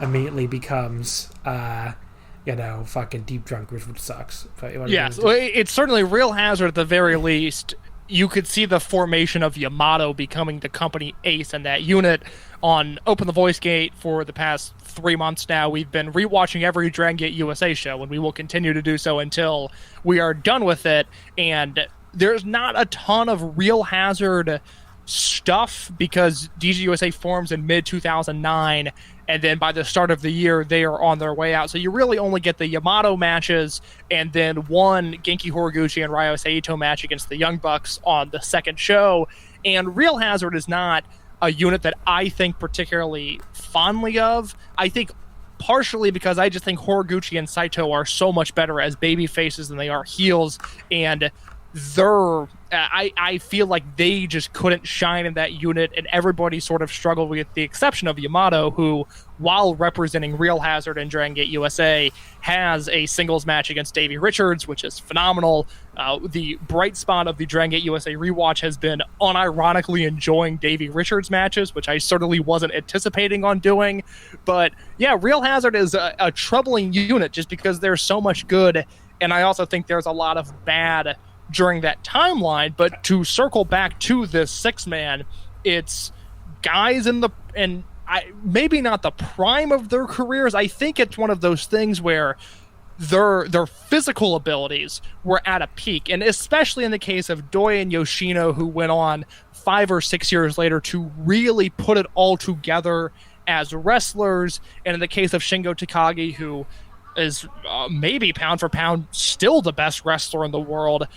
immediately becomes fucking Deep Drunkers, which sucks. Yes, it's certainly Real Hazard at the very least. You could see the formation of Yamato becoming the company ace in that unit. On Open the Voice Gate for the past 3 months now, we've been rewatching every Dragon Gate USA show, and we will continue to do so until we are done with it. And there's not a ton of Real Hazard stuff because DG USA forms in mid-2009, and then by the start of the year, they are on their way out. So you really only get the Yamato matches and then one Genki Horiguchi and Ryo Saito match against the Young Bucks on the second show. And Real Hazard is not a unit that I think particularly fondly of. I think partially because I just think Horiguchi and Saito are so much better as baby faces than they are heels, and I feel like they just couldn't shine in that unit, and everybody sort of struggled with the exception of Yamato, who, while representing Real Hazard and Dragon Gate USA, has a singles match against Davey Richards, which is phenomenal. The bright spot of the Dragon Gate USA rewatch has been unironically enjoying Davey Richards matches, which I certainly wasn't anticipating on doing. But yeah, Real Hazard is a troubling unit just because there's so much good, and I also think there's a lot of bad during that timeline. But to circle back to this 6-man, it's guys and maybe not the prime of their careers. I think it's one of those things where their physical abilities were at a peak, and especially in the case of Doi and Yoshino, who went on 5 or 6 years later to really put it all together as wrestlers, and in the case of Shingo Takagi, who is maybe pound for pound still the best wrestler in the world,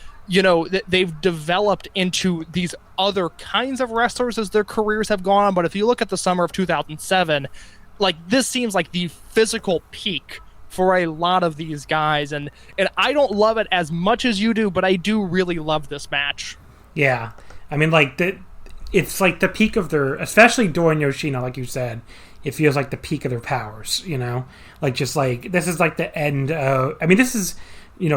they've developed into these other kinds of wrestlers as their careers have gone on. But if you look at the summer of 2007, like, this seems like the physical peak for a lot of these guys, and I don't love it as much as you do, but I do really love this match. Yeah, I mean, like, it's like the peak of their, especially Doi and Yoshino, like you said, it feels like the peak of their powers, like, just like, this is like the end of, I mean, this is,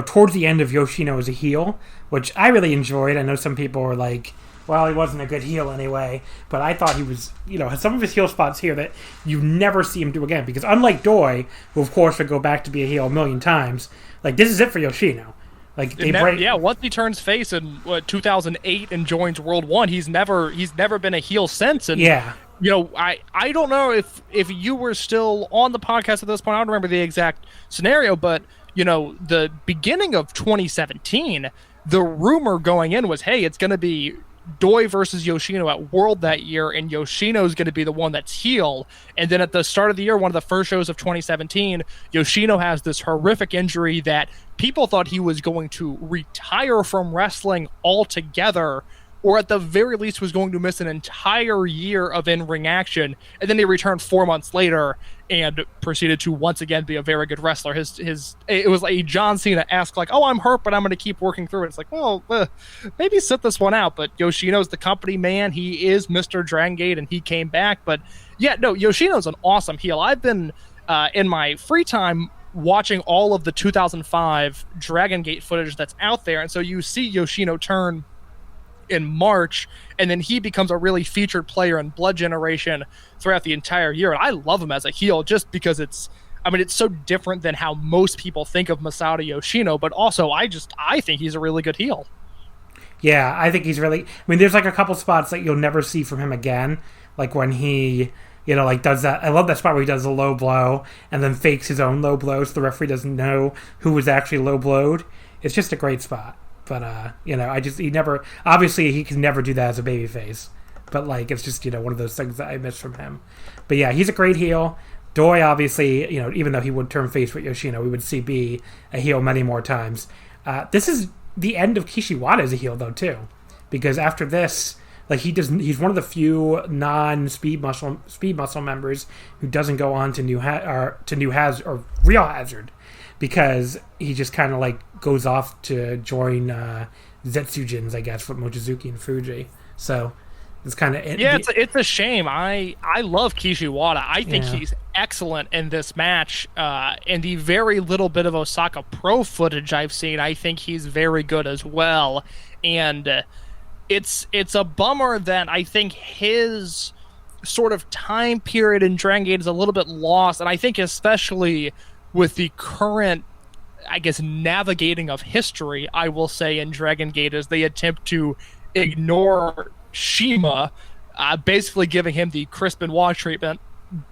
towards the end of Yoshino as a heel, which I really enjoyed. I know some people were like, well, he wasn't a good heel anyway, but I thought he was, some of his heel spots here that you never see him do again, because unlike Doi, who of course would go back to be a heel a million times, like, this is it for Yoshino. Like, once he turns face in 2008 and joins World 1, he's never been a heel since. And yeah, I don't know if you were still on the podcast at this point. I don't remember the exact scenario, but the beginning of 2017, the rumor going in was, hey, it's going to be Doi versus Yoshino at World that year, and Yoshino's going to be the one that's heel. And then at the start of the year, one of the first shows of 2017, Yoshino has this horrific injury that people thought he was going to retire from wrestling altogether, or at the very least was going to miss an entire year of in-ring action. And then he returned 4 months later and proceeded to once again be a very good wrestler. It was like John Cena-esque, like, oh, I'm hurt, but I'm going to keep working through it. It's like, well, maybe sit this one out. But Yoshino's the company man. He is Mr. Dragon Gate, and he came back. But yeah, no, Yoshino's an awesome heel. I've been, in my free time, watching all of the 2005 Dragon Gate footage that's out there. And so you see Yoshino turn in March, and then he becomes a really featured player in Blood Generation throughout the entire year. And I love him as a heel just because it's so different than how most people think of Masato Yoshino, but also I think he's a really good heel. Yeah, I think he's really, there's like a couple spots that you'll never see from him again, like when he like does that. I love that spot where he does a low blow and then fakes his own low blow so the referee doesn't know who was actually low blowed. It's just a great spot. But, obviously he can never do that as a babyface. But, like, it's just, one of those things that I miss from him. But, yeah, he's a great heel. Doi, obviously, even though he would turn face with Yoshino, we would see be a heel many more times. This is the end of Kishiwada as a heel, though, too. Because after this, like, he's one of the few non-speed muscle members who doesn't go on to New Hazard, or Real Hazard. Because he just kind of like goes off to join Zetsujins, I guess, with Mochizuki and Fuji. So it's kind of it's a shame. I love Kishiwada. I think he's excellent in this match. In the very little bit of Osaka Pro footage I've seen, I think he's very good as well. And it's a bummer that I think his sort of time period in Dragon Gate is a little bit lost, and I think especially with the current, I guess, navigating of history, I will say, in Dragon Gate, as they attempt to ignore Shima, basically giving him the Chris Benoit treatment,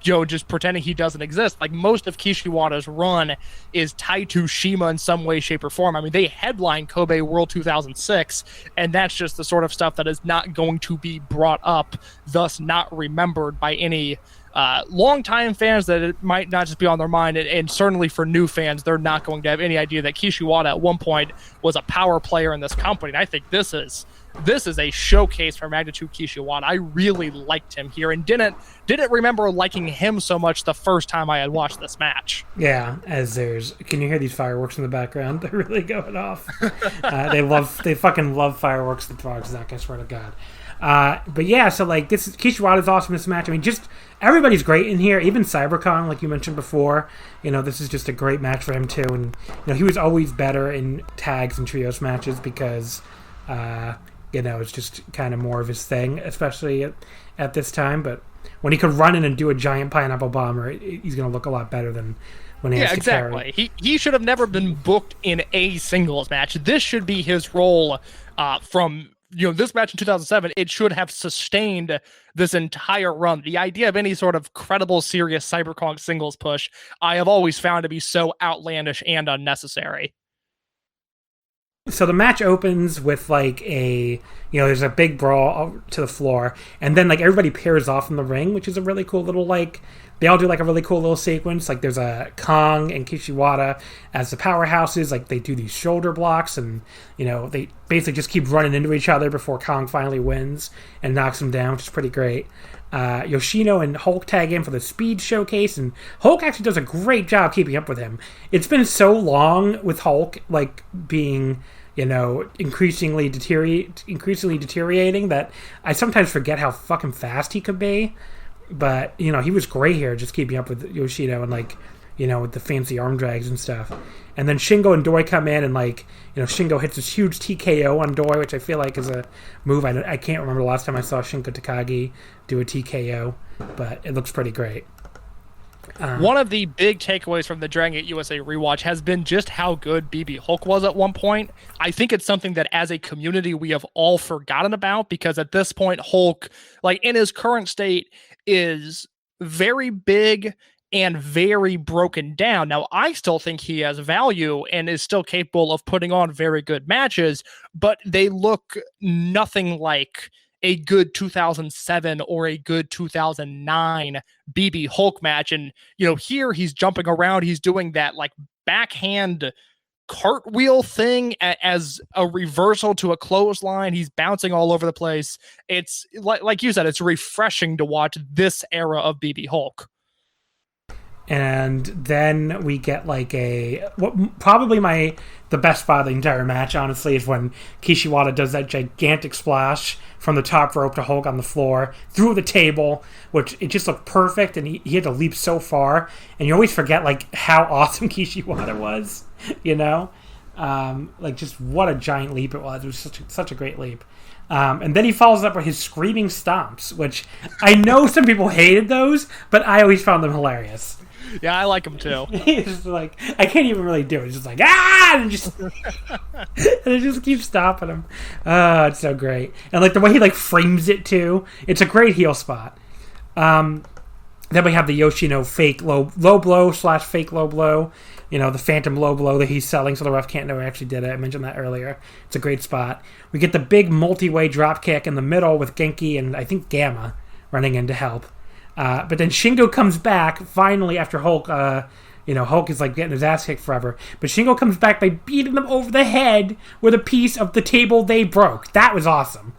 just pretending he doesn't exist. Like, most of Kishiwada's run is tied to Shima in some way, shape, or form. They headlined Kobe World 2006, and that's just the sort of stuff that is not going to be brought up, thus not remembered by any longtime fans, that it might not just be on their mind, and certainly for new fans, they're not going to have any idea that Kishiwada at one point was a power player in this company. And I think this is a showcase for magnitude Kishiwada. I really liked him here, and didn't remember liking him so much the first time I had watched this match. Yeah, can you hear these fireworks in the background? They're really going off. They fucking love fireworks, the Frogs Neck, I swear to God. But yeah, so like Kishiwada's awesome in this match. Just everybody's great in here, even Cybercon, like you mentioned before. This is just a great match for him too, and he was always better in tags and trios matches because it's just kind of more of his thing, especially at this time. But when he could run in and do a giant pineapple bomber, he's going to look a lot better than when he has to carry. He should have never been booked in a singles match. This should be his role from this match in 2007, it should have sustained this entire run. The idea of any sort of credible, serious Cyberpunk singles push, I have always found to be so outlandish and unnecessary. So the match opens with like there's a big brawl to the floor, and then like everybody pairs off in the ring, which is a really cool little they all do like a really cool little sequence. Like there's a Kong and Kishiwada as the powerhouses, like they do these shoulder blocks, and they basically just keep running into each other before Kong finally wins and knocks him down, which is pretty great. Yoshino and Hulk tag in for the speed showcase, and Hulk actually does a great job keeping up with him. It's been so long with Hulk like being increasingly deteriorating that I sometimes forget how fucking fast he could be. But he was great here, just keeping up with Yoshino and with the fancy arm drags and stuff. And then Shingo and Doi come in, and Shingo hits this huge TKO on Doi, which I feel like is a move I can't remember the last time I saw Shingo Takagi do a TKO, but it looks pretty great. One of the big takeaways from the Dragon Gate USA rewatch has been just how good BB Hulk was at one point. I think it's something that as a community we have all forgotten about, because at this point Hulk, in his current state, is very big and very broken down. Now, I still think he has value and is still capable of putting on very good matches, but they look nothing like a good 2007 or a good 2009 BB Hulk match. And, here he's jumping around. He's doing that backhand cartwheel thing as a reversal to a clothesline. He's bouncing all over the place. It's like you said, it's refreshing to watch this era of BB Hulk. And then we get probably the best spot of the entire match, honestly, is when Kishiwada does that gigantic splash from the top rope to Hulk on the floor through the table, which it just looked perfect, and he had to leap so far, and you always forget how awesome Kishiwada was, just what a giant leap it was. It was such a great leap. And then he follows up with his screaming stomps, which I know some people hated those, but I always found them hilarious. Yeah, I like them too. He's just I can't even really do it. It's just and it just keeps stopping him. Oh, it's so great. And the way he frames it too. It's a great heel spot. Then we have the Yoshino fake low blow / fake low blow. The phantom low blow that he's selling so the ref can't know he actually did it. I mentioned that earlier. It's a great spot. We get the big multi-way drop kick in the middle with Genki and I think Gamma running in to help. But then Shingo comes back finally after Hulk. Hulk is getting his ass kicked forever. But Shingo comes back by beating him over the head with a piece of the table they broke. That was awesome.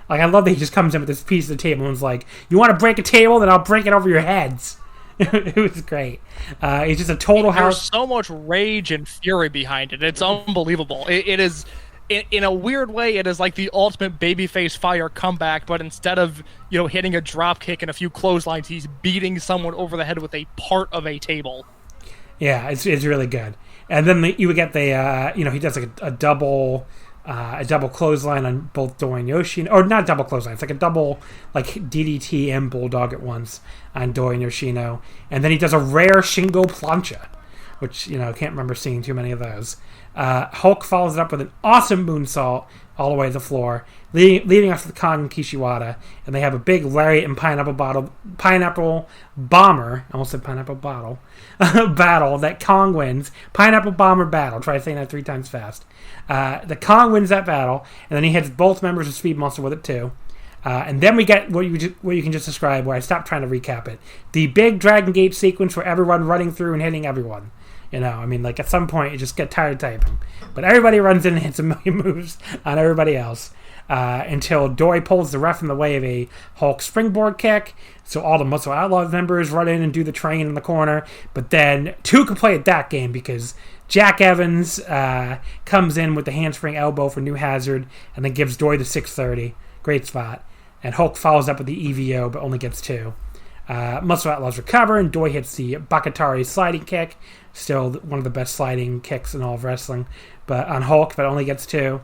I love that he just comes in with this piece of the table and is like, "You want to break a table? Then I'll break it over your heads." It was great. It's just a total house. There's so much rage and fury behind it. It's unbelievable. It is. In a weird way, it is like the ultimate babyface fire comeback, but instead of hitting a drop kick and a few clotheslines, he's beating someone over the head with a part of a table. Yeah, it's really good. And then you would get the he does a double clothesline on both Doi and Yoshino, or not double clothesline. It's a double DDT and Bulldog at once on Doi and Yoshino, and then he does a rare Shingo plancha, which can't remember seeing too many of those. Hulk follows it up with an awesome moonsault all the way to the floor, leading us to the Kong and Kishiwada, and they have a big lariat and pineapple bomber, I almost said pineapple bottle, battle that Kong wins. Pineapple bomber battle. Try saying that 3 times fast. The Kong wins that battle, and then he hits both members of Speed Muscle with it too. And then we get what you can just describe, where I stopped trying to recap it. The big Dragon Gate sequence where everyone running through and hitting everyone. At some point you just get tired of typing. But everybody runs in and hits a million moves on everybody else. Until Doi pulls the ref in the way of a Hulk springboard kick. So all the Muscle Outlaws members run in and do the train in the corner. But then 2 can play at that game because Jack Evans comes in with the handspring elbow for New Hazard and then gives Doi the 630. Great spot. And Hulk follows up with the EVO but only gets 2. Muscle Outlaws recover, and Doi hits the Bakatari sliding kick. Still one of the best sliding kicks in all of wrestling. But on Hulk, but only gets 2.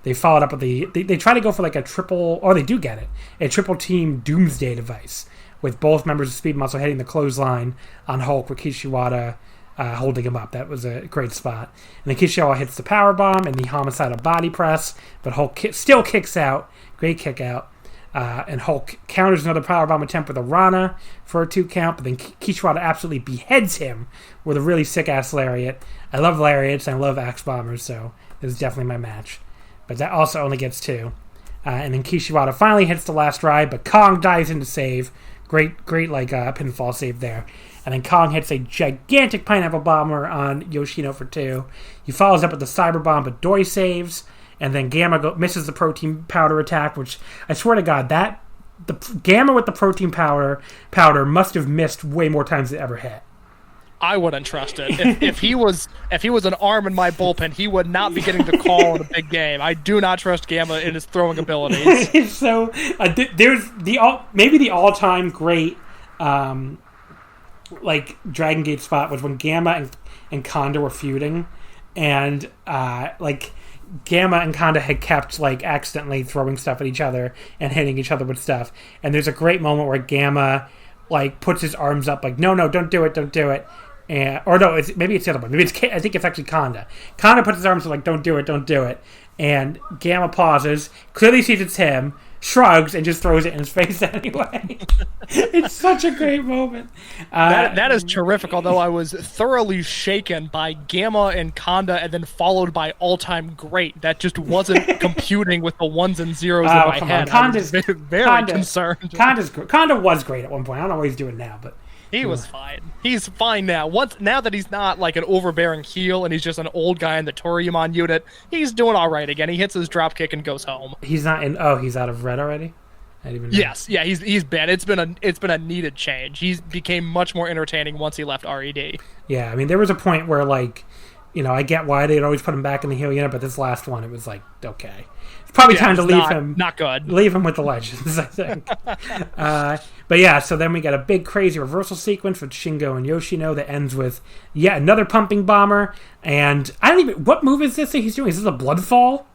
They followed up with they try to go for a triple, or they do get it, a triple team Doomsday device, with both members of Speed Muscle hitting the clothesline on Hulk with Kishiwada holding him up. That was a great spot. And then Kishizawa hits the power bomb and the homicidal body press, but Hulk still kicks out. Great kick out. And Hulk counters another powerbomb attempt with a Rana for a 2 count, but then Kishiwada absolutely beheads him with a really sick-ass lariat. I love lariats, and I love axe bombers, so this is definitely my match. But that also only gets 2. And then Kishiwada finally hits the last ride, but Kong dives in to save. Great pinfall save there. And then Kong hits a gigantic pineapple bomber on Yoshino for 2. He follows up with the cyber bomb, but Doi saves. And then Gamma misses the protein powder attack, which I swear to God, the Gamma with the protein powder must have missed way more times than it ever hit. I wouldn't trust it. If he was an arm in my bullpen, he would not be getting the call in a big game. I do not trust Gamma in his throwing abilities. So there's maybe the all-time great Dragon Gate spot was when Gamma and Kanda were feuding, and Gamma and Kanda had kept accidentally throwing stuff at each other and hitting each other with stuff. And there's a great moment where Gamma puts his arms up no, don't do it. Maybe it's the other one. I think it's actually Kanda. Kanda puts his arms up don't do it. And Gamma pauses, clearly sees it's him, shrugs, and just throws it in his face anyway. It's such a great moment. That is terrific, although I was thoroughly shaken by Gamma and Kanda and then followed by all-time great. That just wasn't computing with the ones and zeros in my head. Kanda's very concerned. Kanda was great at one point. I don't know what he's doing now, but... He was fine. He's fine now. Now that he's not an overbearing heel and he's just an old guy in the Toryumon unit, he's doing all right again. He hits his drop kick and goes home. He's not in. Oh, he's out of Red already. I didn't even know. Yes, yeah, he's been. It's been a needed change. He became much more entertaining once he left RED. Yeah, I mean, there was a point where I get why they'd always put him back in the heel unit, but this last one, it was okay. It's probably time to leave him. Not good. Leave him with the Legends, I think. But yeah, so then we got a big crazy reversal sequence with Shingo and Yoshino that ends with yet another pumping bomber. And what move is this that he's doing? Is this a bloodfall?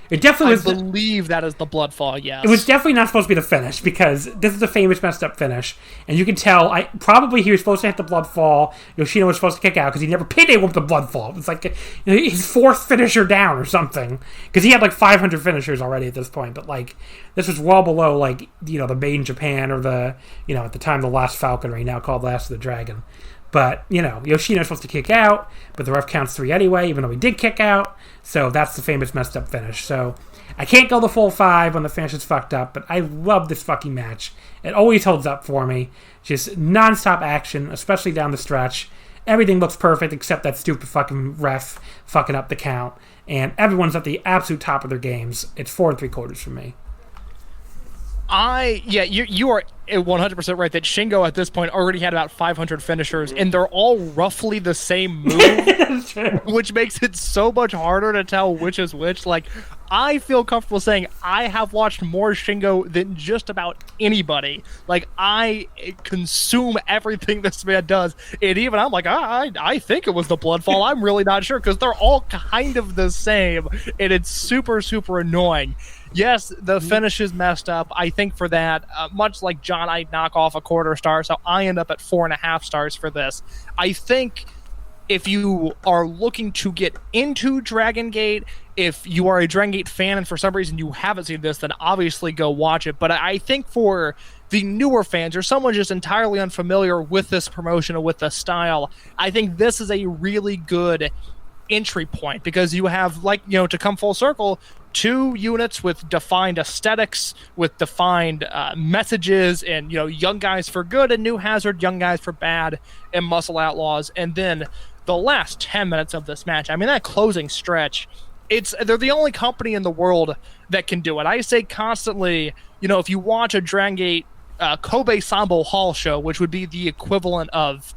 It definitely was. I believe that is the bloodfall, yes. It was definitely not supposed to be the finish because this is a famous messed up finish. And you can tell, probably he was supposed to hit the bloodfall. Yoshino was supposed to kick out because he never pinned anyone with the bloodfall. It was his 4th finisher down or something. Because he had 500 finishers already at this point. But this was well below the Made in Japan or the, at the time the Last Falconry, now called Last of the Dragon. But, Yoshino's supposed to kick out, but the ref counts 3 anyway, even though he did kick out. So that's the famous messed up finish. So I can't go the full 5 when the finish is fucked up, but I love this fucking match. It always holds up for me. Just nonstop action, especially down the stretch. Everything looks perfect except that stupid fucking ref fucking up the count. And everyone's at the absolute top of their games. It's 4 3/4 for me. You are 100% right that Shingo at this point already had about 500 finishers, and they're all roughly the same move, which makes it so much harder to tell which is which. I feel comfortable saying I have watched more Shingo than just about anybody. I consume everything this man does, and even I'm I think it was the bloodfall. I'm really not sure because they're all kind of the same, and it's super, super annoying. Yes, the finish is messed up. I think for that, much like John, I knock off a 1/4 star, so I end up at 4.5 stars for this. I think if you are looking to get into Dragon Gate, if you are a Dragon Gate fan and for some reason you haven't seen this, then obviously go watch it. But I think for the newer fans or someone just entirely unfamiliar with this promotion or with the style, I think this is a really good entry point because you have, to come full circle, 2 units with defined aesthetics, with defined messages, and young guys for good and New Hazard, young guys for bad, and Muscle Outlaws. And then the last 10 minutes of this match, I mean, that closing stretch, they're the only company in the world that can do it. I say constantly, if you watch a Dragon Gate Kobe Sambo Hall show, which would be the equivalent of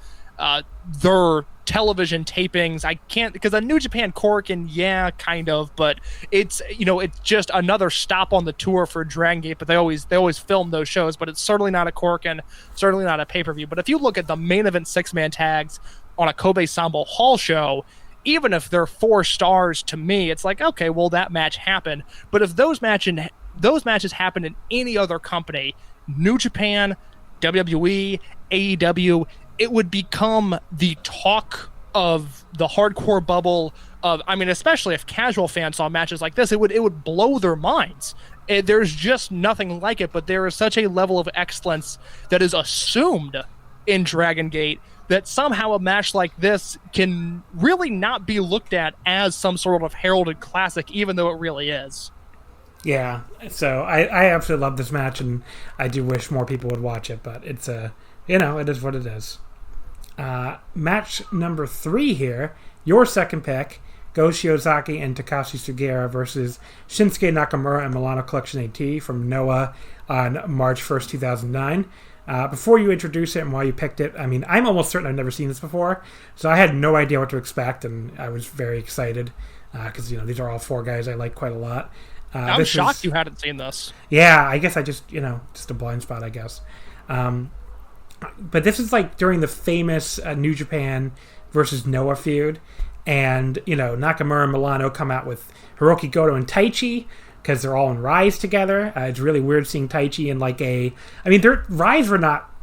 their television tapings. I can't, because a New Japan Korakuen, yeah, kind of, but it's it's just another stop on the tour for Dragon Gate. But they always film those shows, but it's certainly not a Korakuen, certainly not a pay-per-view. But if you look at the main event 6-man tags on a Kobe Sambo Hall show, even if they're 4 stars to me, it's okay, well, that match happened. But if those matches happened in any other company, New Japan, WWE, AEW, it would become the talk of the hardcore bubble of, I mean, especially if casual fans saw matches like this, it would blow their minds. There's just nothing like it, but there is such a level of excellence that is assumed in Dragon Gate that somehow a match like this can really not be looked at as some sort of heralded classic, even though it really is. Yeah, so I absolutely love this match, and I do wish more people would watch it, but it's it is what it is. Match number 3 here, your second pick, Go Shiozaki and Takashi Sugiura versus Shinsuke Nakamura and Milano Collection AT from Noah on March 1st, 2009. Before you introduce it and why you picked it, I mean, I'm almost certain I've never seen this before, so I had no idea what to expect, and I was very excited because, these are all 4 guys I like quite a lot. I'm shocked you hadn't seen this. Yeah, I guess I just a blind spot, I guess. But this is like during the famous New Japan versus Noah feud, and Nakamura and Milano come out with Hiroki Goto and Taichi because they're all in Rise together. It's really weird seeing Taichi in their Rise were not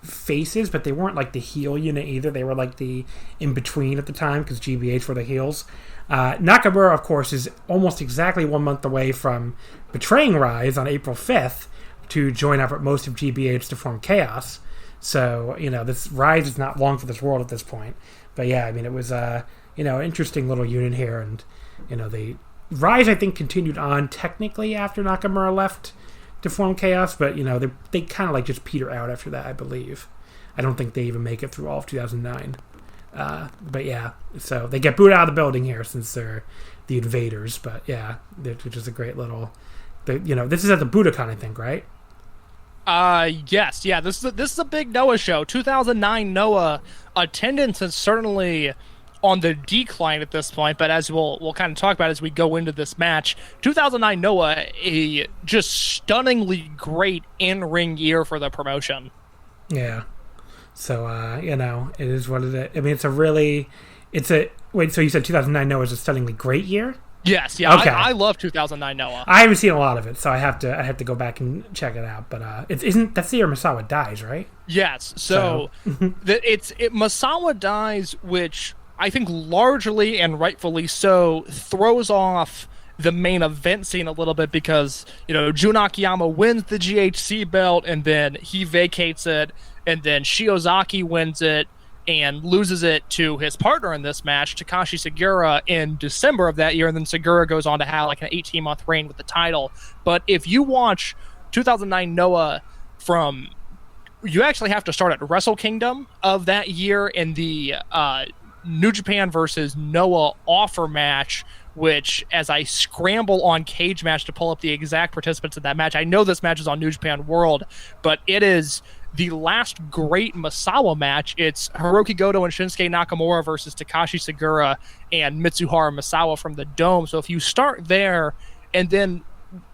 faces, but they weren't like the heel unit either. They were like the in between at the time because GBH were the heels. Nakamura, of course, is almost exactly 1 month away from betraying Rise on April 5th to join up with most of GBH to form Chaos. So, this Rise is not long for this world at this point. But yeah, I mean, it was an interesting little unit here. And, the Rise, I think, continued on technically after Nakamura left to form Chaos. But, they kind of like just peter out after that, I believe. I don't think they even make it through all of 2009. But yeah, so they get booted out of the building here since they're the invaders. But yeah, which is a great little, this is at the Budokan, I think, right? Yes, yeah. This is a big Noah show. 2009 Noah attendance is certainly on the decline at this point, but as we'll kind of talk about as we go into this match, 2009 Noah, a just stunningly great in-ring year for the promotion. Yeah. So, it is what it is. I mean, wait, so you said 2009 Noah is a stunningly great year? Yes, yeah. Okay. I love 2009 Noah. I haven't seen a lot of it, so I have to go back and check it out. But that's the year Misawa dies, right? Yes. So Misawa dies, which I think largely and rightfully so throws off the main event scene a little bit because Jun Akiyama wins the GHC belt and then he vacates it, and then Shiozaki wins it and loses it to his partner in this match, Takashi Sugiura, in December of that year, and then Sugiura goes on to have like an 18-month reign with the title. But if you watch 2009 Noah you actually have to start at Wrestle Kingdom of that year in the New Japan versus Noah offer match, which, as I scramble on Cage Match to pull up the exact participants in that match, I know this match is on New Japan World, but it is the last great Misawa match. It's Hiroki Goto and Shinsuke Nakamura versus Takashi Sugiura and Mitsuharu Misawa from the Dome. So if you start there and then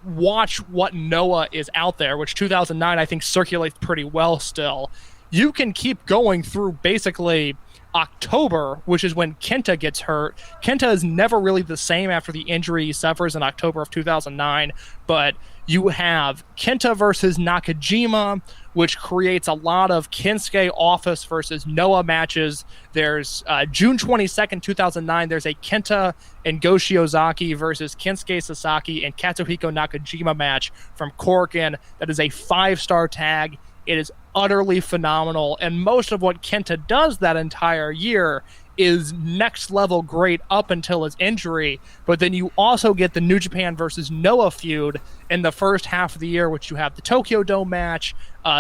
watch what Noah is out there, which 2009 I think circulates pretty well still, you can keep going through basically October, which is when Kenta gets hurt. Kenta is never really the same after the injury he suffers in October of 2009, but you have Kenta versus Nakajima, which creates a lot of Kensuke Office versus Noah matches. There's June 22nd, 2009, there's a Kenta and Go Shiozaki versus Kensuke Sasaki and Katsuhiko Nakajima match from Korakuen. That is a 5-star tag. It is utterly phenomenal, and most of what Kenta does that entire year is next level great up until his injury. But then you also get the New Japan versus Noah feud in the first half of the year, which you have the Tokyo Dome match.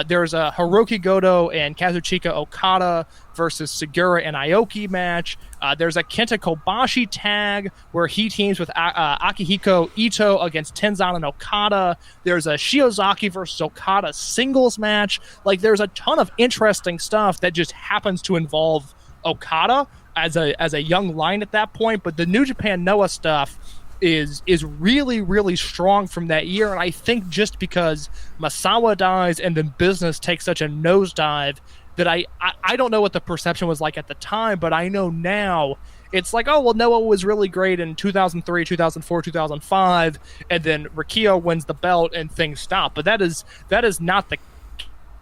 There's a Hiroki Goto and Kazuchika Okada versus Sugiura and Aoki match. There's a Kenta Kobashi tag where he teams with Akihiko Ito against Tenzan and Okada. There's a Shiozaki versus Okada singles match. Like, there's a ton of interesting stuff that just happens to involve Okada as a young line at that point. But the New Japan Noah stuff is really, really strong from that year. And I think just because Misawa dies and then business takes such a nosedive that I don't know what the perception was like at the time, but I know now it's like, oh, well, Noah was really great in 2003, 2004, 2005, and then Rikio wins the belt and things stop. But that is not the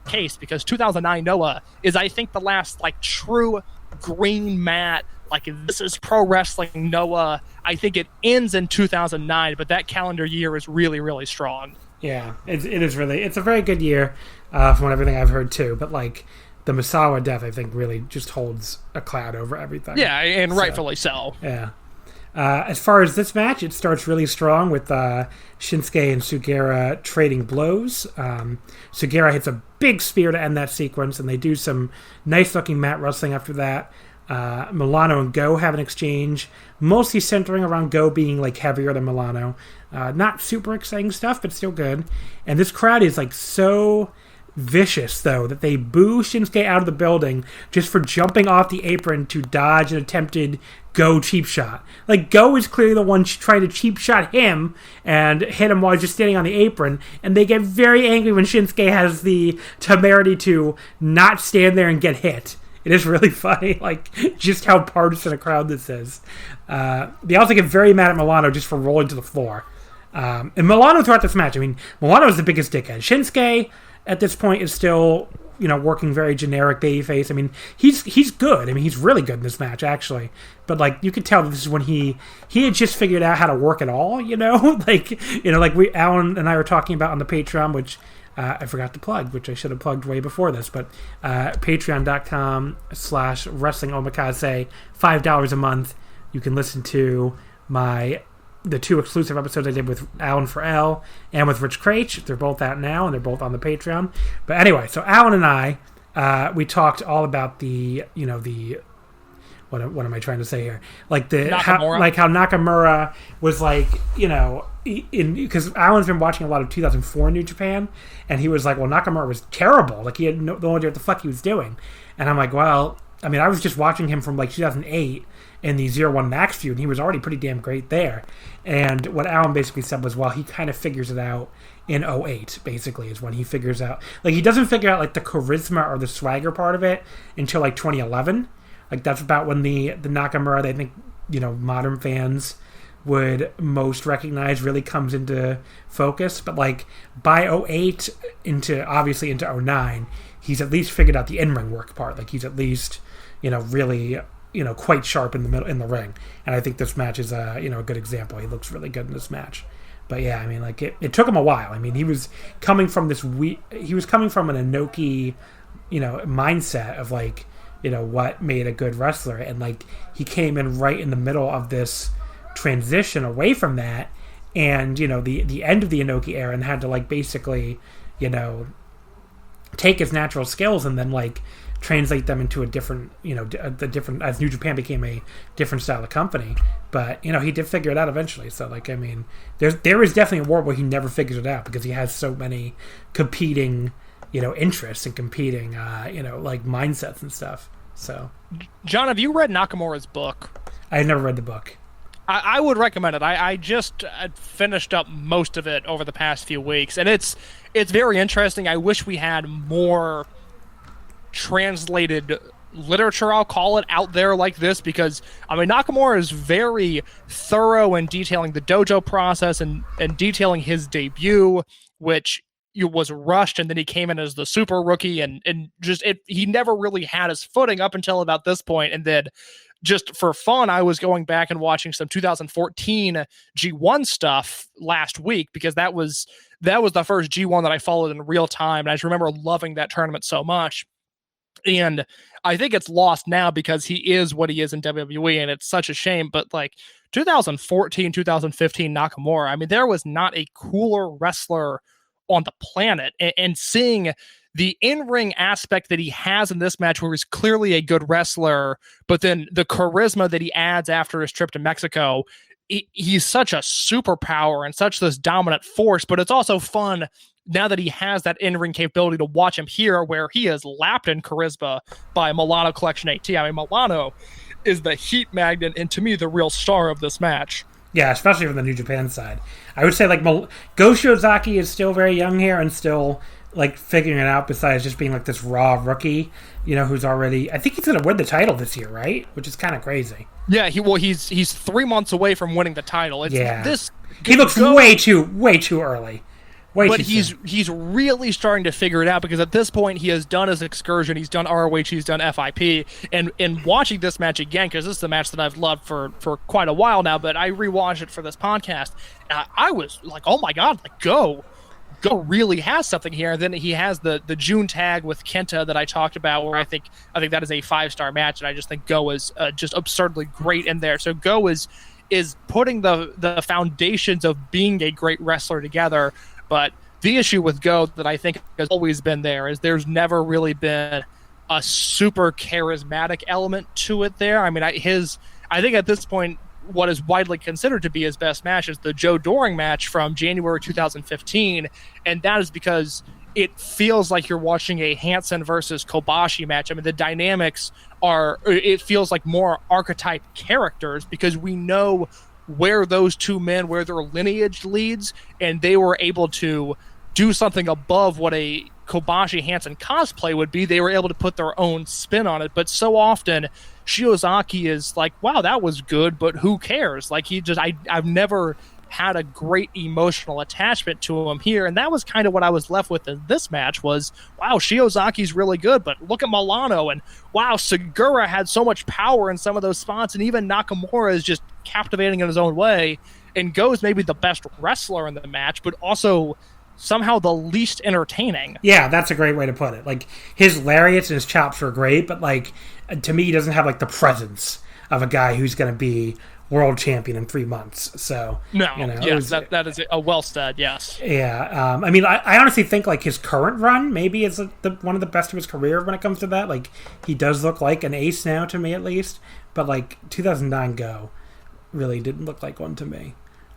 case, because 2009 Noah is, I think, the last like true green mat. Like, this is pro wrestling, Noah. I think it ends in 2009, but that calendar year is really, really strong. Yeah, it is really. It's a very good year from everything I've heard too. But like the Misawa death, I think really just holds a cloud over everything. Yeah, and rightfully so. Yeah. As far as this match, it starts really strong with Shinsuke and Sugera trading blows. Sugera hits a big spear to end that sequence, and they do some nice-looking mat wrestling after that. Milano and Go have an exchange, mostly centering around Go being like heavier than Milano. Not super exciting stuff, but still good. And this crowd is like so vicious, though, that they boo Shinsuke out of the building just for jumping off the apron to dodge an attempted Go cheap shot. Like, Go is clearly the one trying to cheap shot him and hit him while he's just standing on the apron, and they get very angry when Shinsuke has the temerity to not stand there and get hit. It is really funny, like, just how partisan a crowd this is. They also get very mad at Milano just for rolling to the floor. And Milano throughout this match, I mean, Milano is the biggest dickhead. Shinsuke, at this point, is still, working very generic babyface. I mean, he's good. I mean, he's really good in this match, actually. But, like, you could tell that this is when he had just figured out how to work it all, Like Alan and I were talking about on the Patreon, which... I forgot to plug, which I should have plugged way before this, but patreon.com/wrestling omakase, $5 a month. You can listen to the 2 exclusive episodes I did with Alan for L and with Rich Craich. They're both out now, and they're both on the Patreon. But anyway, so Alan and I, we talked all about the what am I trying to say here? Like how Nakamura was like, because Alan's been watching a lot of 2004 New Japan, and he was like, well, Nakamura was terrible. Like, he had no idea what the fuck he was doing. And I'm like, well, I mean, I was just watching him from like 2008 in the 0-1 Max feud, and he was already pretty damn great there. And what Alan basically said was, well, he kind of figures it out in 08, basically, is when he figures out. Like, he doesn't figure out like the charisma or the swagger part of it until like 2011. Like, that's about when the Nakamura, they think, modern fans would most recognize really comes into focus. But, like, by 08 into 09, he's at least figured out the in-ring work part. Like, he's at least, really, quite sharp in the middle, in the ring. And I think this match is, a good example. He looks really good in this match. But, yeah, I mean, like, it took him a while. I mean, he was coming from an Inoki, mindset of, like, what made a good wrestler, and like he came in right in the middle of this transition away from that, and the end of the Inoki era, and had to like basically take his natural skills and then like translate them into a different as New Japan became a different style of company. But he did figure it out eventually. So like, I mean, there is definitely a world where he never figures it out because he has so many competing interests and competing, like mindsets and stuff. So, John, have you read Nakamura's book? I never read the book. I would recommend it. I just finished up most of it over the past few weeks, and it's very interesting. I wish we had more translated literature, I'll call it, out there like this, because I mean, Nakamura is very thorough in detailing the dojo process and detailing his debut, which was rushed, and then he came in as the super rookie, and he never really had his footing up until about this point. And then just for fun, I was going back and watching some 2014 G1 stuff last week, because that was the first G1 that I followed in real time, and I just remember loving that tournament so much. And I think it's lost now because he is what he is in WWE, and it's such a shame. But like 2014, 2015 Nakamura, I mean, there was not a cooler wrestler on the planet, and seeing the in-ring aspect that he has in this match, where he's clearly a good wrestler, but then the charisma that he adds after his trip to Mexico, he's such a superpower and such this dominant force. But it's also fun now that he has that in-ring capability to watch him here, where he is lapped in charisma by Milano Collection AT. I mean, Milano is the heat magnet, and to me, the real star of this match. Yeah, especially from the New Japan side. I would say, like, Go Shiozaki is still very young here and still, like, figuring it out, besides just being, like, this raw rookie, who's already... I think he's going to win the title this year, right? Which is kind of crazy. Yeah, he's 3 months away from winning the title. He looks way too early. But he's really starting to figure it out, because at this point he has done his excursion, he's done ROH, he's done FIP, and watching this match again, because this is a match that I've loved for quite a while now, but I rewatched it for this podcast, and I was like, oh my god, like Go really has something here. And then he has the June tag with Kenta that I talked about, where I think that is a 5-star match, and I just think Go is just absurdly great in there. So Go is putting the foundations of being a great wrestler together. But the issue with Go that I think has always been there is there's never really been a super charismatic element to it there. I mean, I think at this point, what is widely considered to be his best match is the Joe Doring match from January 2015, and that is because it feels like you're watching a Hansen versus Kobashi match. I mean, the dynamics it feels like more archetype characters, because we know where those two men, where their lineage leads, and they were able to do something above what a Kobashi Hansen cosplay would be. They were able to put their own spin on it. But so often Shiozaki is like, wow, that was good, but who cares? Like, I've never had a great emotional attachment to him here, and that was kind of what I was left with in this match was, wow, Shiozaki's really good, but look at Milano, and wow, Segura had so much power in some of those spots, and even Nakamura is just captivating in his own way, and Go's maybe the best wrestler in the match, but also somehow the least entertaining. Yeah, that's a great way to put it. Like, his lariats and his chops are great, but like, to me, he doesn't have like the presence of a guy who's going to be world champion in 3 months. So no, that is a well said. Yes. Yeah. I mean, I honestly think like his current run maybe is one of the best of his career when it comes to that. Like, he does look like an ace now, to me at least. But like 2009 Go really didn't look like one to me.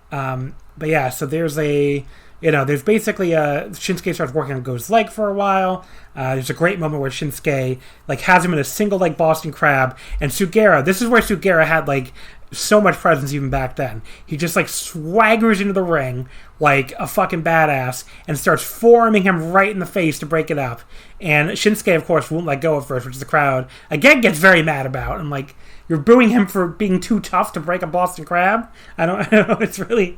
But yeah, so there's there's basically Shinsuke starts working on Go's leg for a while. There's a great moment where Shinsuke like has him in a single leg Boston Crab, and Sugera. This is where Sugera had like so much presence even back then. He just like swaggers into the ring like a fucking badass and starts forearming him right in the face to break it up. And Shinsuke, of course, won't let go at first, which the crowd again gets very mad about. And like, you're booing him for being too tough to break a Boston Crab? I don't know. It's really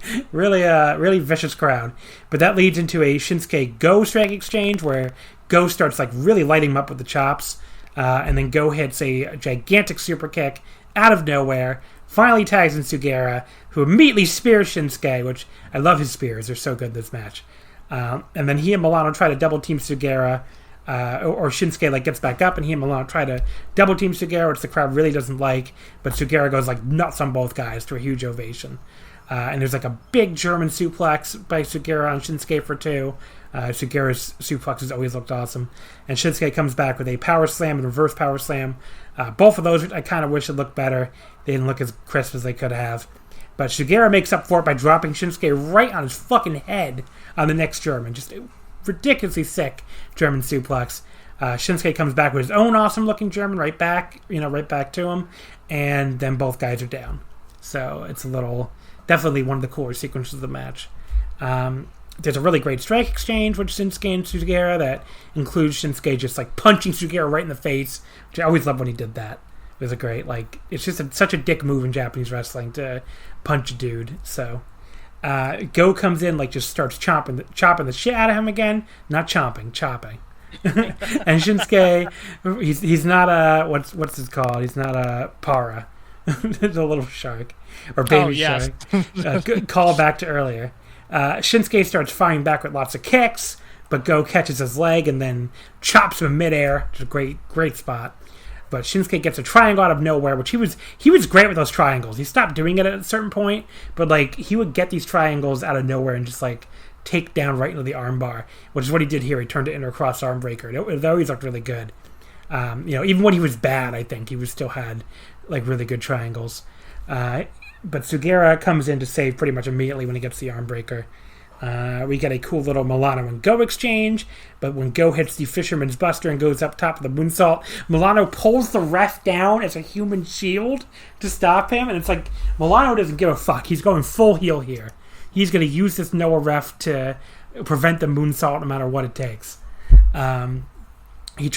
vicious crowd. But that leads into a Shinsuke Go strike exchange where Go starts like really lighting him up with the chops. And then Go hits a gigantic super kick out of nowhere. Finally tags in Sugera, who immediately spears Shinsuke, which I love his spears. They're so good this match. And then he and Milano try to double team Sugera. Or Shinsuke like gets back up, and he and Milano try to double team Sugera, which the crowd really doesn't like. But Sugera goes like nuts on both guys to a huge ovation. And there's like a big German suplex by Sugera on Shinsuke for 2. Sugera's suplexes always looked awesome. And Shinsuke comes back with a power slam and reverse power slam. Both of those I kind of wish had looked better. They didn't look as crisp as they could have. But Sugera makes up for it by dropping Shinsuke right on his fucking head on the next German. Just ridiculously sick German suplex. Shinsuke comes back with his own awesome looking German right back to him, and then both guys are down. So it's definitely one of the cooler sequences of the match. There's a really great strike exchange with Shinsuke and Sugera that includes Shinsuke just like punching Sugera right in the face, which I always loved when he did that. It was a great, like, it's just such a dick move in Japanese wrestling to punch a dude. So Go comes in, like, just starts chopping the shit out of him again. Not chopping. And Shinsuke, he's not a, what's it called? He's not a para. The little shark. Or baby shark. Good call back to earlier. Shinsuke starts firing back with lots of kicks, but Go catches his leg and then chops him in midair. It's a great spot. But Shinsuke gets a triangle out of nowhere, which he was great with those triangles. He stopped doing it at a certain point, but like he would get these triangles out of nowhere and just like take down right into the armbar, which is what he did here. He turned it into a cross arm breaker. It always looked really good. Even when he was bad, I think he still had like really good triangles. But Sugera comes in to save pretty much immediately when he gets the arm breaker. We get a cool little Milano and Go exchange, but when Go hits the Fisherman's Buster and goes up top of the moonsault, Milano pulls the ref down as a human shield to stop him, and it's like Milano doesn't give a fuck. He's going full heel here. He's going to use this Noah ref to prevent the moonsault no matter what it takes. He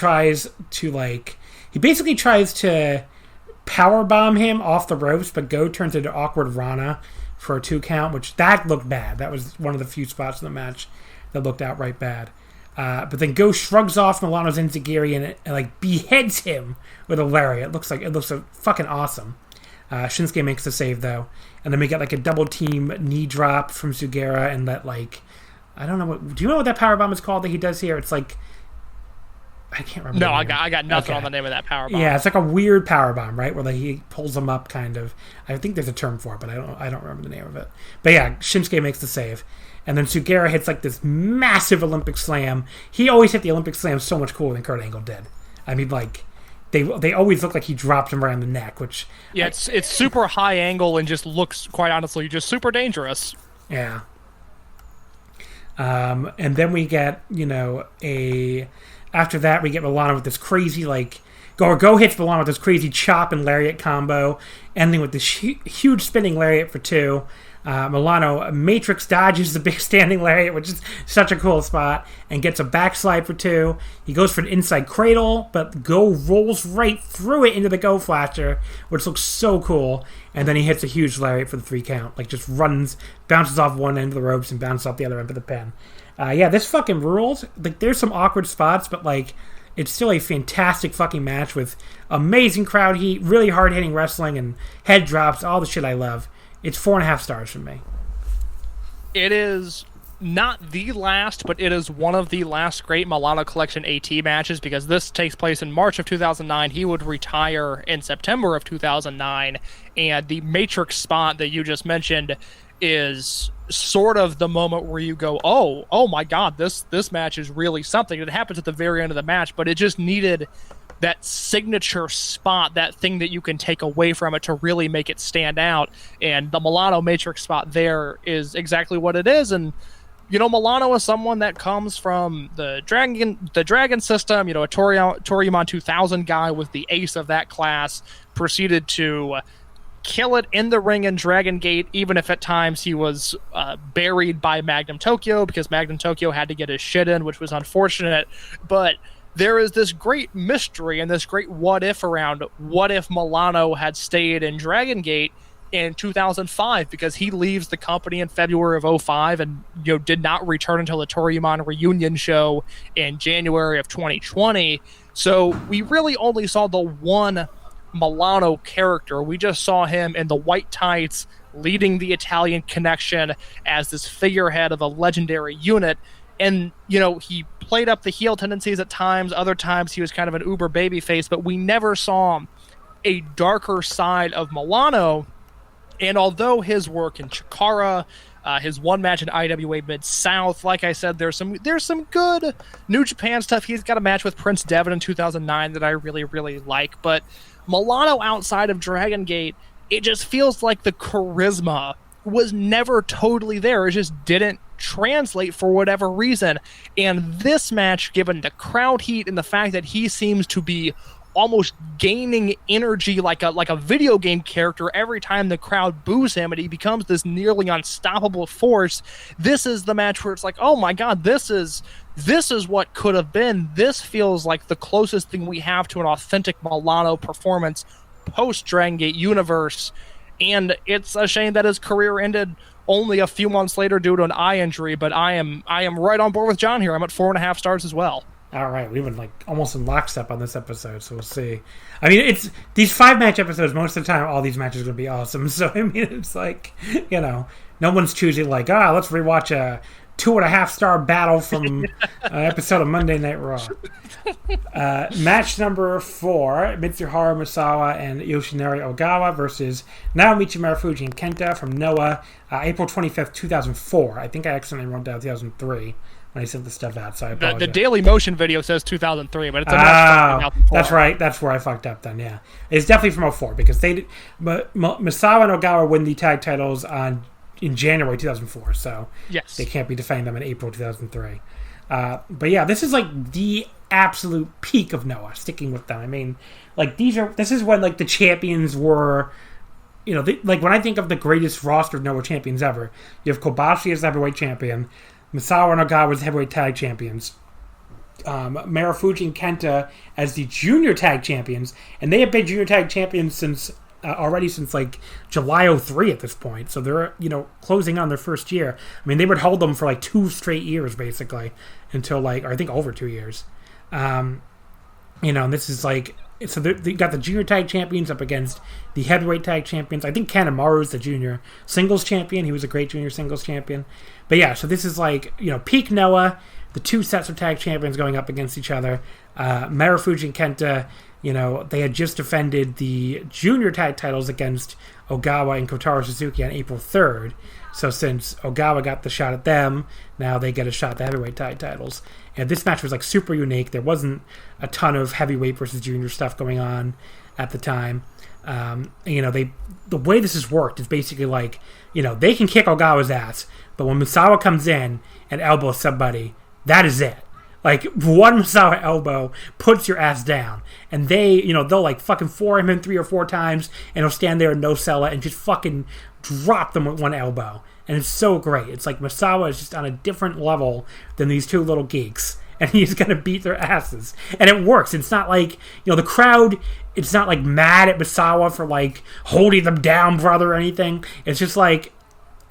basically tries to powerbomb him off the ropes, but Go turns into awkward Rana for a 2 count, which that looked bad. That was one of the few spots in the match that looked outright bad. But then Go shrugs off Milano's enziguri and like beheads him with a lariat. It looks fucking awesome. Shinsuke makes the save though, and then we get like a double team knee drop from Sugera, and that like I don't know do you know what that powerbomb is called that he does here? It's like I can't remember. No, I got nothing on the name of that powerbomb. Yeah, it's like a weird powerbomb, right? Where like he pulls him up, kind of. I think there's a term for it, but I don't remember the name of it. But yeah, Shinsuke makes the save, and then Sugera hits like this massive Olympic slam. He always hit the Olympic slam so much cooler than Kurt Angle did. I mean, like they always look like he dropped him around the neck, which it's super high angle and just looks quite honestly just super dangerous. Yeah. And then we get after that, we get Milano with this crazy, like, Go hits Milano with this crazy chop and lariat combo, ending with this huge spinning lariat for 2. Milano matrix dodges the big standing lariat, which is such a cool spot, and gets a backslide for 2. He goes for an inside cradle, but Go rolls right through it into the Go Flasher, which looks so cool, and then he hits a huge lariat for the 3 count. Like, just bounces off one end of the ropes and bounces off the other end of the pen. Yeah, this fucking rules. Like, there's some awkward spots, but, like, it's still a fantastic fucking match with amazing crowd heat, really hard-hitting wrestling, and head drops, all the shit I love. It's 4.5 stars from me. It is not the last, but it is one of the last great Milano Collection AT matches, because this takes place in March of 2009. He would retire in September of 2009, and the Matrix spot that you just mentioned is sort of the moment where you go, oh my god, this match is really something. It happens at the very end of the match, but it just needed that signature spot, that thing that you can take away from it to really make it stand out. And the Milano Matrix spot there is exactly what it is. And Milano is someone that comes from the Dragon system. A Toryumon 2000 guy was the ace of that class, proceeded to kill it in the ring in Dragon Gate, even if at times he was buried by Magnum Tokyo, because Magnum Tokyo had to get his shit in, which was unfortunate. But there is this great mystery and this great what if around what if Milano had stayed in Dragon Gate in 2005, because he leaves the company in February of 2005 and did not return until the Toryumon reunion show in January of 2020. So we really only saw the one Milano character. We just saw him in the white tights leading the Italian connection as this figurehead of a legendary unit. And, he played up the heel tendencies at times. Other times he was kind of an uber babyface, but we never saw a darker side of Milano. And although his work in Chikara, his one match in IWA Mid-South, like I said, there's some good New Japan stuff. He's got a match with Prince Devitt in 2009 that I really, really like. But Milano outside of Dragon Gate, it just feels like the charisma was never totally there. It just didn't translate for whatever reason. And this match, given the crowd heat and the fact that he seems to be almost gaining energy like a video game character every time the crowd boos him, and he becomes this nearly unstoppable force. This is the match where it's like, oh my god, this is what could have been. This feels like the closest thing we have to an authentic Milano performance post Dragon Gate universe. And it's a shame that his career ended only a few months later due to an eye injury, but I am right on board with John here. I'm at 4.5 stars as well. All right, we've been almost in lockstep on this episode, so we'll see. I mean, it's these 5-match episodes. Most of the time, all these matches are going to be awesome. So I mean, it's like, no one's choosing let's rewatch a 2.5-star battle from an episode of Monday Night Raw. Match number 4: Mitsuharu Misawa and Yoshinari Ogawa versus Naomichi Marufuji and Kenta from Noah, April 25th, 2004. I think I accidentally wrote down 2003. When I sent the stuff out, so I apologize. The Daily Motion video says 2003, but it's a match from 2004. That's right. That's where I fucked up then, yeah. It's definitely from 2004, because Misawa and Ogawa win the tag titles in January 2004, so yes, they can't be defending them in April 2003. But yeah, this is the absolute peak of Noah, sticking with them. I mean, this is when the champions were, when I think of the greatest roster of Noah champions ever, you have Kobashi as the heavyweight champion, Misawa and Ogawa as the heavyweight tag champions, Marufuji and Kenta as the junior tag champions, and they have been junior tag champions since already since like July 03 at this point. So they're, closing on their first year. I mean, they would hold them for like 2 straight years, basically, until like, or I think over 2 years. And this is like, so they got the junior tag champions up against the heavyweight tag champions. I think Kanemaru is the junior singles champion. He was a great junior singles champion. But yeah, so this is like, peak Noah, the 2 sets of tag champions going up against each other. Marufuji and Kenta, they had just defended the junior tag titles against Ogawa and Kotaro Suzuki on April 3rd. So since Ogawa got the shot at them, now they get a shot at the heavyweight tag titles. And this match was like super unique. There wasn't a ton of heavyweight versus junior stuff going on at the time. The way this has worked is basically like, they can kick Ogawa's ass, but when Misawa comes in and elbows somebody, that is it. Like, one Misawa elbow puts your ass down. And they, they'll like fucking floor him in 3 or 4 times, and he'll stand there and no sell it and just fucking drop them with one elbow. And it's so great. It's like Misawa is just on a different level than these 2 little geeks. And he's going to beat their asses. And it works. It's not like, the crowd, it's not like mad at Misawa for like holding them down, brother, or anything. It's just like,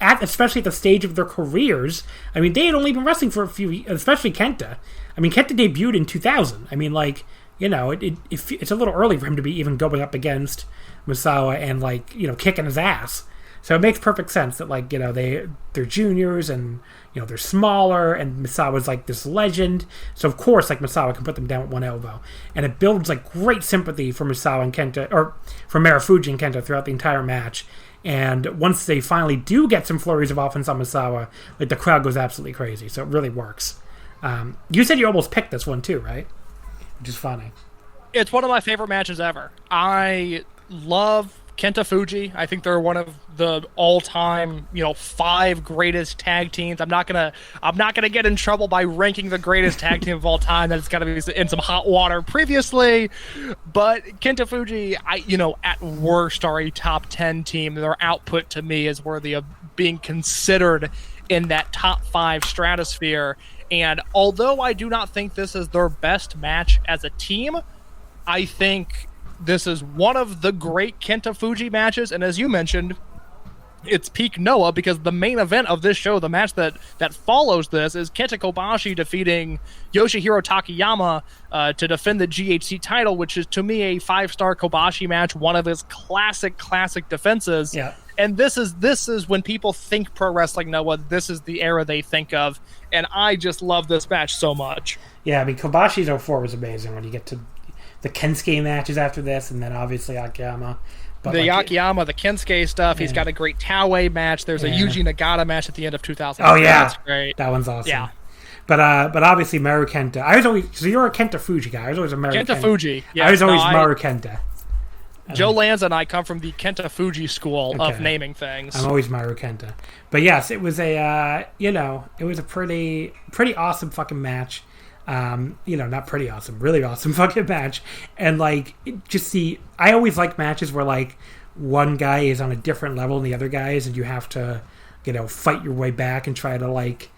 especially at the stage of their careers, I mean, they had only been wrestling for a few, especially Kenta. I mean, Kenta debuted in 2000. I mean, like, it's a little early for him to be even going up against Misawa and like, kicking his ass. So it makes perfect sense that like, they're juniors and, they're smaller, and Misawa's like this legend. So of course, like, Misawa can put them down with one elbow. And it builds like great sympathy for Misawa and Kenta, or for Marufuji and Kenta throughout the entire match. And once they finally do get some flurries of offense on Misawa, like, the crowd goes absolutely crazy. So it really works. You said you almost picked this one too, right? Which is funny. It's one of my favorite matches ever. I love Kenta Fuji. I think they're one of the all-time, 5 greatest tag teams. I'm not gonna get in trouble by ranking the greatest tag team of all time. That it's got to be in some hot water previously. But Kenta Fuji, at worst are a top 10 team. Their output to me is worthy of being considered in that top 5 stratosphere. And although I do not think this is their best match as a team, I think this is one of the great Kenta Fuji matches, and as you mentioned, it's peak Noah, because the main event of this show, the match that follows this, is Kenta Kobashi defeating Yoshihiro Takayama to defend the GHC title, which is, to me, a 5-star Kobashi match, one of his classic defenses. Yeah. And this is when people think pro wrestling Noah, this is the era they think of, and I just love this match so much. Yeah, I mean, Kobashi's 04 was amazing when you get to the Kensuke matches after this, and then obviously Akiyama. But the like, Akiyama, the Kensuke stuff, he's got a great Taue match. There's a Yuji Nagata match at the end of 2000. Oh, yeah. That's great. That one's awesome. Yeah. But obviously Maru Kenta. So you're a Kenta Fuji guy. I was always a Maru Kenta. Fuji. Yeah, I was always Maru Kenta. Joe Lanza and I come from the Kenta Fuji school of naming things. I'm always Maru Kenta. But yes, it was it was a pretty awesome fucking match. Not pretty awesome, really awesome fucking match. And like, I always like matches where like one guy is on a different level than the other guys, and you have to, fight your way back and try to like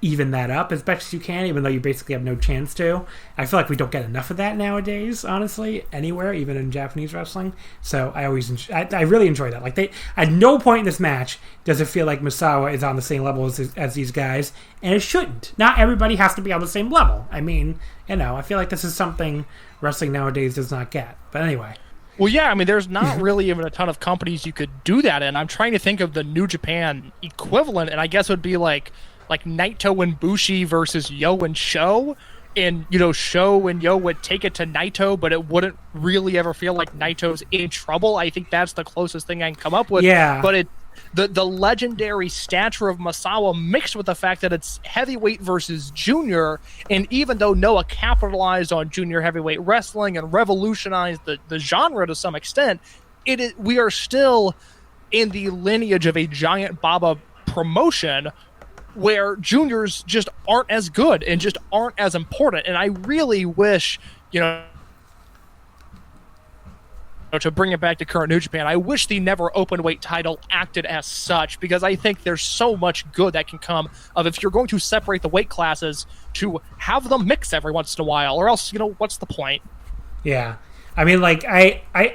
even that up as best as you can, even though you basically have no chance to. I feel like we don't get enough of that nowadays, honestly, anywhere, even in Japanese wrestling. So I really enjoy that. Like, at no point in this match does it feel like Misawa is on the same level as these guys, and it shouldn't. Not everybody has to be on the same level. I mean, I feel like this is something wrestling nowadays does not get. But anyway. Well, yeah, I mean, there's not really even a ton of companies you could do that in. I'm trying to think of the New Japan equivalent, and I guess it would be like Naito and Bushi versus Yo and Sho, and Sho and Yo would take it to Naito, but it wouldn't really ever feel like Naito's in trouble. I think that's the closest thing I can come up with. Yeah. But the legendary stature of Misawa mixed with the fact that it's heavyweight versus junior, and even though Noah capitalized on junior heavyweight wrestling and revolutionized the genre to some extent, we are still in the lineage of a Giant Baba promotion where juniors just aren't as good and just aren't as important. And I really wish, to bring it back to current New Japan, I wish the never open weight title acted as such, because I think there's so much good that can come of, if you're going to separate the weight classes, to have them mix every once in a while, or else, what's the point? Yeah. I mean, like,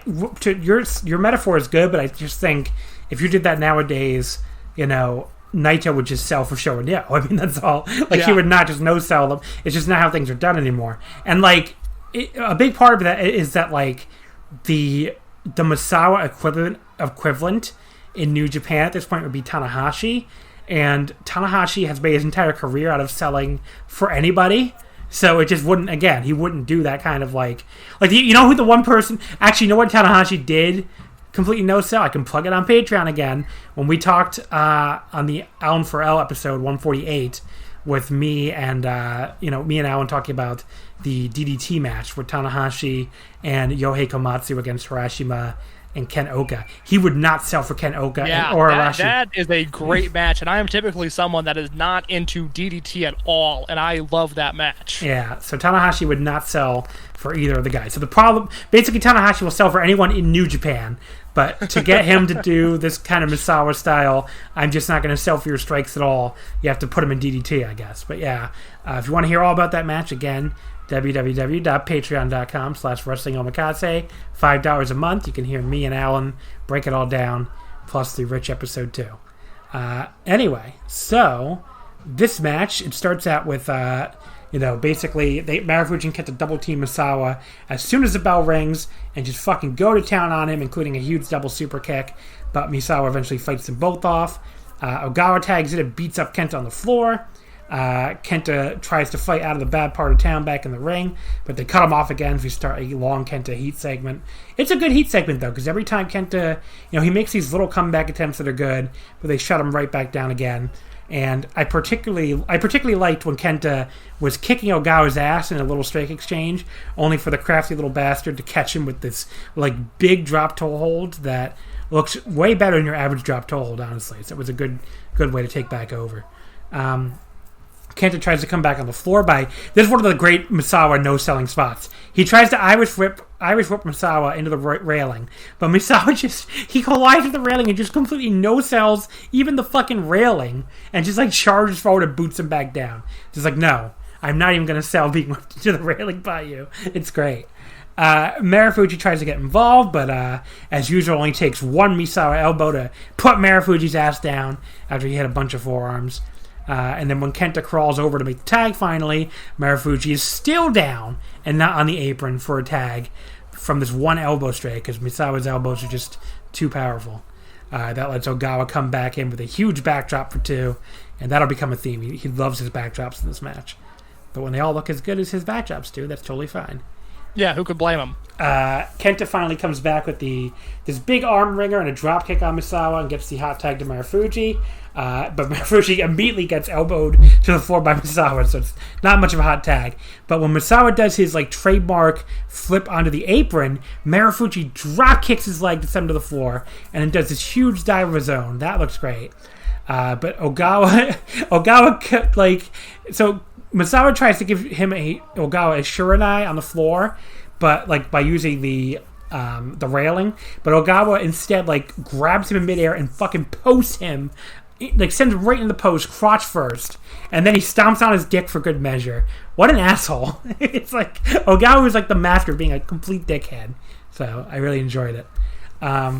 your metaphor is good, but I just think if you did that nowadays, Naito would just sell for show and yeah. I mean, that's all. Like, he would not just no sell them. It's just not how things are done anymore. And like, a big part of that is that like the Misawa equivalent in New Japan at this point would be Tanahashi, and Tanahashi has made his entire career out of selling for anybody. So it just wouldn't. Again, he wouldn't do that kind of like who the one person. Actually, you know what Tanahashi did? Completely no sell. I can plug it on Patreon again. When we talked on the Alan for L episode 148 with me and me and Alan talking about the DDT match with Tanahashi and Yohei Komatsu against Harashima and Ken Oka. He would not sell for Ken Oka or Arashi. That is a great match, and I am typically someone that is not into DDT at all, and I love that match. Yeah, so Tanahashi would not sell for either of the guys. So the problem, basically Tanahashi will sell for anyone in New Japan, but to get him to do this kind of Misawa style, I'm just not going to sell for your strikes at all. You have to put him in DDT, I guess. But yeah, if you want to hear all about that match, again, www.patreon.com/wrestlingomakase. $5 a month. You can hear me and Alan break it all down, plus the Rich episode too. Anyway, so this match, it starts out with basically Marufuji and Kenta double team Misawa as soon as the bell rings and just fucking go to town on him, including a huge double super kick. But Misawa eventually fights them both off. Ogawa tags in and beats up Kenta on the floor. Kenta tries to fight out of the bad part of town back in the ring, but they cut him off again. We start a long Kenta heat segment. It's a good heat segment though, because every time Kenta, he makes these little comeback attempts that are good, but they shut him right back down again. And I particularly liked when Kenta was kicking Ogawa's ass in a little strike exchange, only for the crafty little bastard to catch him with this like big drop toe hold that looks way better than your average drop toe hold, honestly. So it was a good way to take back over. Kenta tries to come back on the floor this is one of the great Misawa no-selling spots. He tries to Irish whip Misawa into the railing, but Misawa he collides with the railing and just completely no-sells even the fucking railing and just like charges forward and boots him back down. Just like, no, I'm not even going to sell being whipped into the railing by you. It's great. Marufuji tries to get involved, but as usual only takes one Misawa elbow to put Marufuji's ass down after he hit a bunch of forearms. And then when Kenta crawls over to make the tag finally, Marufuji is still down and not on the apron for a tag from this one elbow strike because Misawa's elbows are just too powerful. That lets Ogawa come back in with a huge backdrop for 2, and that'll become a theme. He loves his backdrops in this match. But when they all look as good as his backdrops do, that's totally fine. Yeah, who could blame him? Kenta finally comes back with this big arm wringer and a drop kick on Misawa and gets the hot tag to Marufuji. But Marufuji immediately gets elbowed to the floor by Misawa, so it's not much of a hot tag. But when Misawa does his trademark flip onto the apron, Marufuji drop kicks his leg to send him to the floor and then does this huge dive of his own. That looks great. But Ogawa, so Misawa tries to give Ogawa a Shiranai on the floor, but by using the railing. But Ogawa instead grabs him in midair and fucking posts him. Sends him right in the post, crotch first, and then he stomps on his dick for good measure. What an asshole. It's Ogawa was the master of being a complete dickhead. So I really enjoyed it. Now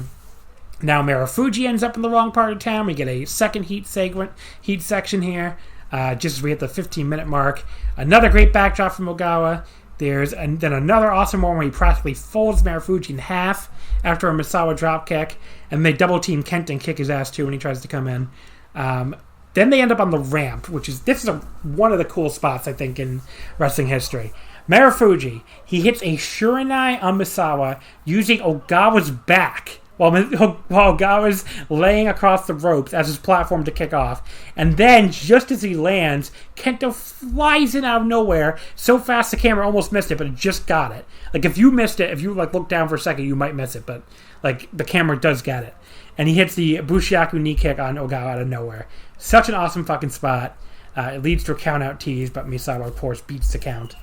Marufuji ends up in the wrong part of town. We get a second heat section here. Just as we hit the 15-minute mark. Another great backdrop from Ogawa. Then another awesome one where he practically folds Marufuji in half after a Misawa dropkick, and they double team Kenta and kick his ass too when he tries to come in. Then they end up on the ramp, this is one of the cool spots I think in wrestling history. Marufuji, he hits a Shiranai on Misawa using Ogawa's back while Ogawa's laying across the ropes as his platform to kick off. And then, just as he lands, Kenta flies in out of nowhere so fast the camera almost missed it, but it just got it. If you missed it, if you look down for a second, you might miss it, but the camera does get it. And he hits the Bushiaku knee kick on Ogawa out of nowhere. Such an awesome fucking spot. It leads to a count-out tease, but Misawa, of course, beats the count.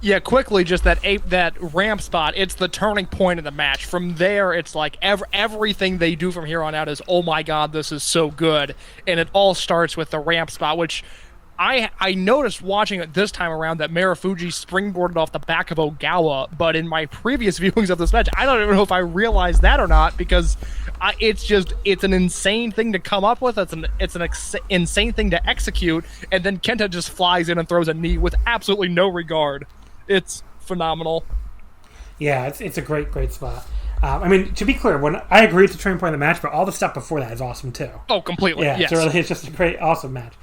Yeah, quickly, just that ramp spot, it's the turning point of the match. From there, it's everything they do from here on out is, oh my god, this is so good. And it all starts with the ramp spot, which I noticed watching it this time around that Marufuji springboarded off the back of Ogawa, but in my previous viewings of this match, I don't even know if I realized that or not, because it's an insane thing to come up with. It's an insane thing to execute, and then Kenta just flies in and throws a knee with absolutely no regard. It's phenomenal. Yeah, it's a great spot. I mean, to be clear, when I agree it's a turning point in the match, but all the stuff before that is awesome too. Oh, completely. Yeah, yes. it's just a great, awesome match.